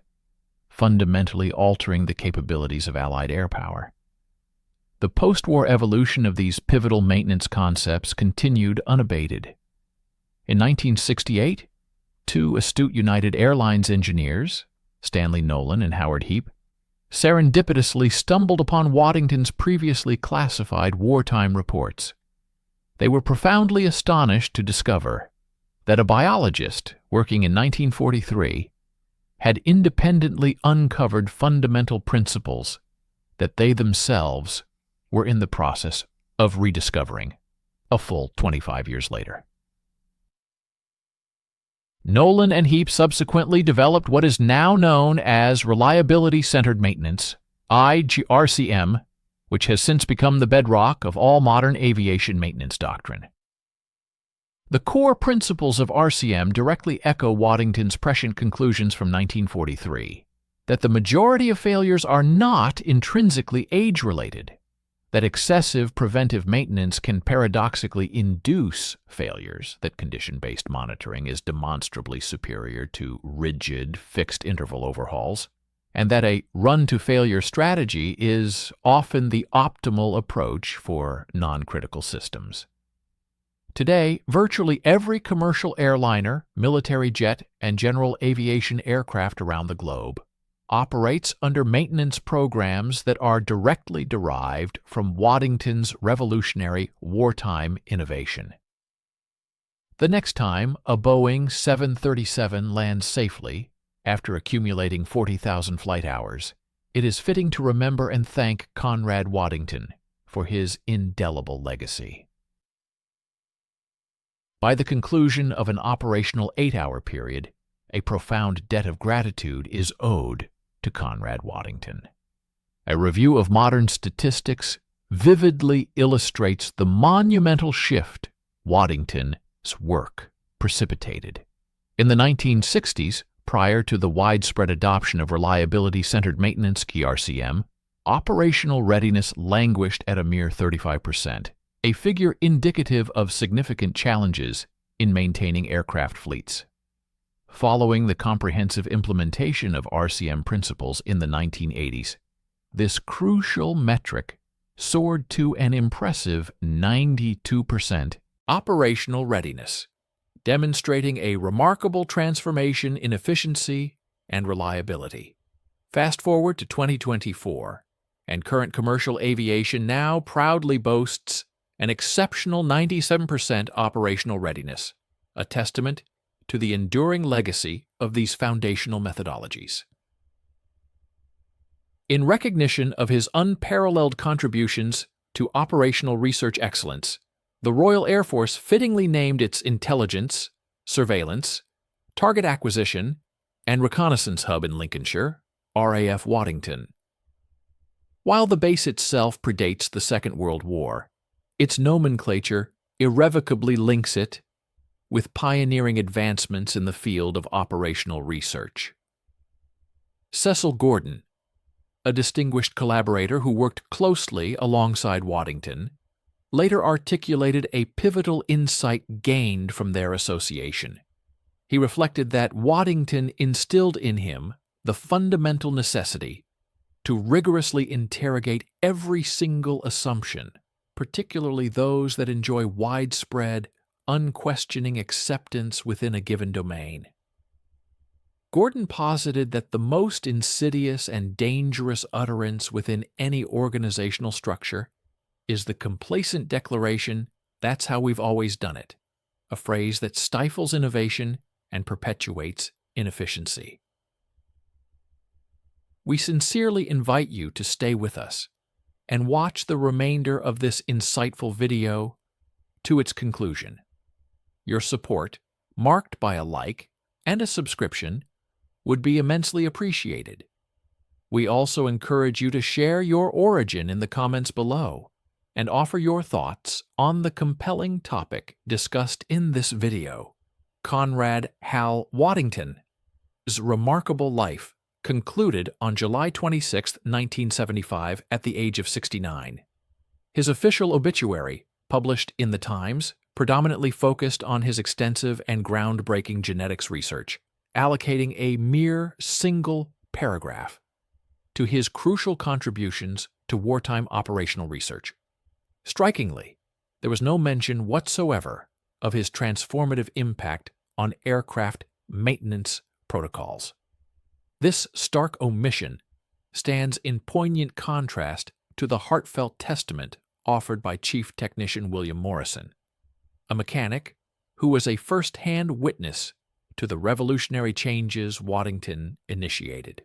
fundamentally altering the capabilities of Allied air power. The post-war evolution of these pivotal maintenance concepts continued unabated. In 1968, two astute United Airlines engineers, Stanley Nolan and Howard Heap, serendipitously stumbled upon Waddington's previously classified wartime reports. They were profoundly astonished to discover that a biologist working in 1943 had independently uncovered fundamental principles that they themselves were in the process of rediscovering a full 25 years later. Nolan and Heap subsequently developed what is now known as Reliability-Centered Maintenance, RCM, which has since become the bedrock of all modern aviation maintenance doctrine. The core principles of RCM directly echo Waddington's prescient conclusions from 1943, that the majority of failures are not intrinsically age-related, that excessive preventive maintenance can paradoxically induce failures, that condition-based monitoring is demonstrably superior to rigid, fixed-interval overhauls, and that a run-to-failure strategy is often the optimal approach for non-critical systems. Today, virtually every commercial airliner, military jet, and general aviation aircraft around the globe operates under maintenance programs that are directly derived from Waddington's revolutionary wartime innovation. The next time a Boeing 737 lands safely, after accumulating 40,000 flight hours, it is fitting to remember and thank Conrad Waddington for his indelible legacy. By the conclusion of an operational 8-hour period, a profound debt of gratitude is owed to Conrad Waddington. A review of modern statistics vividly illustrates the monumental shift Waddington's work precipitated. In the 1960s, prior to the widespread adoption of reliability-centered maintenance (RCM), operational readiness languished at a mere 35%, a figure indicative of significant challenges in maintaining aircraft fleets. Following the comprehensive implementation of RCM principles in the 1980s, this crucial metric soared to an impressive 92% operational readiness, demonstrating a remarkable transformation in efficiency and reliability. Fast forward to 2024, and current commercial aviation now proudly boasts an exceptional 97% operational readiness, a testament to the enduring legacy of these foundational methodologies. In recognition of his unparalleled contributions to operational research excellence, the Royal Air Force fittingly named its intelligence, surveillance, target acquisition, and reconnaissance hub in Lincolnshire, RAF Waddington. While the base itself predates the Second World War, its nomenclature irrevocably links it with pioneering advancements in the field of operational research. Cecil Gordon, a distinguished collaborator who worked closely alongside Waddington, later articulated a pivotal insight gained from their association. He reflected that Waddington instilled in him the fundamental necessity to rigorously interrogate every single assumption, particularly those that enjoy widespread, unquestioning acceptance within a given domain. Gordon posited that the most insidious and dangerous utterance within any organizational structure is the complacent declaration, "That's how we've always done it," a phrase that stifles innovation and perpetuates inefficiency. We sincerely invite you to stay with us and watch the remainder of this insightful video to its conclusion. Your support, marked by a like and a subscription, would be immensely appreciated. We also encourage you to share your origin in the comments below and offer your thoughts on the compelling topic discussed in this video. Conrad Hal Waddington's remarkable life concluded on July 26, 1975, at the age of 69. His official obituary, published in The Times, predominantly focused on his extensive and groundbreaking genetics research, allocating a mere single paragraph to his crucial contributions to wartime operational research. Strikingly, there was no mention whatsoever of his transformative impact on aircraft maintenance protocols. This stark omission stands in poignant contrast to the heartfelt testament offered by Chief Technician William Morrison, a mechanic who was a first-hand witness to the revolutionary changes Waddington initiated.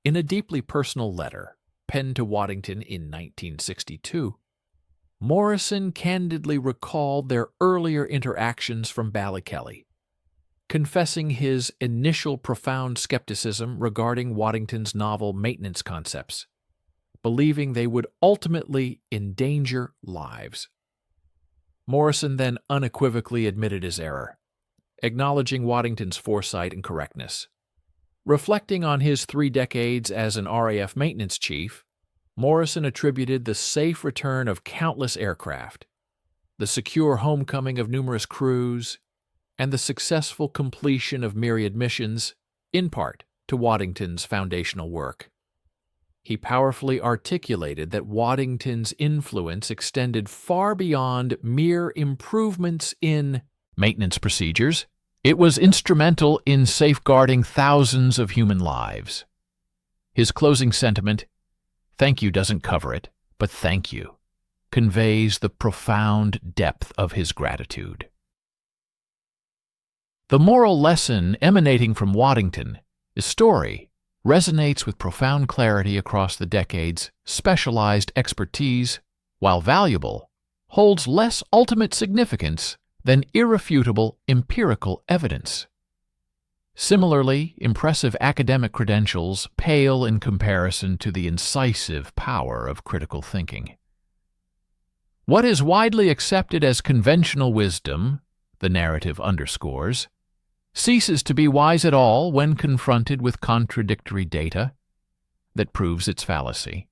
In a deeply personal letter penned to Waddington in 1962, Morrison candidly recalled their earlier interactions from Ballykelly, confessing his initial profound skepticism regarding Waddington's novel maintenance concepts, believing they would ultimately endanger lives. Morrison then unequivocally admitted his error, acknowledging Waddington's foresight and correctness. Reflecting on his 3 decades as an RAF maintenance chief, Morrison attributed the safe return of countless aircraft, the secure homecoming of numerous crews, and the successful completion of myriad missions, in part to Waddington's foundational work. He powerfully articulated that Waddington's influence extended far beyond mere improvements in maintenance procedures. It was instrumental in safeguarding thousands of human lives. His closing sentiment, "Thank you," doesn't cover it, but thank you, conveys the profound depth of his gratitude. The moral lesson emanating from Waddington, his story, resonates with profound clarity across the decades. Specialized expertise, while valuable, holds less ultimate significance than irrefutable empirical evidence. Similarly, impressive academic credentials pale in comparison to the incisive power of critical thinking. What is widely accepted as conventional wisdom, the narrative underscores, ceases to be wise at all when confronted with contradictory data that proves its fallacy.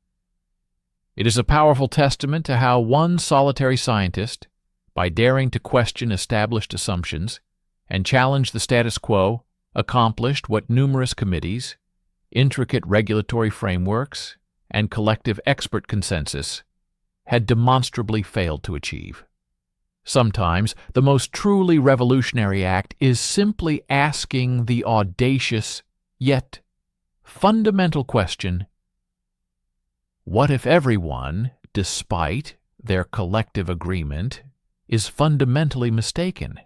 It is a powerful testament to how one solitary scientist, by daring to question established assumptions and challenge the status quo, accomplished what numerous committees, intricate regulatory frameworks, and collective expert consensus had demonstrably failed to achieve. Sometimes the most truly revolutionary act is simply asking the audacious yet fundamental question, what if everyone, despite their collective agreement, is fundamentally mistaken?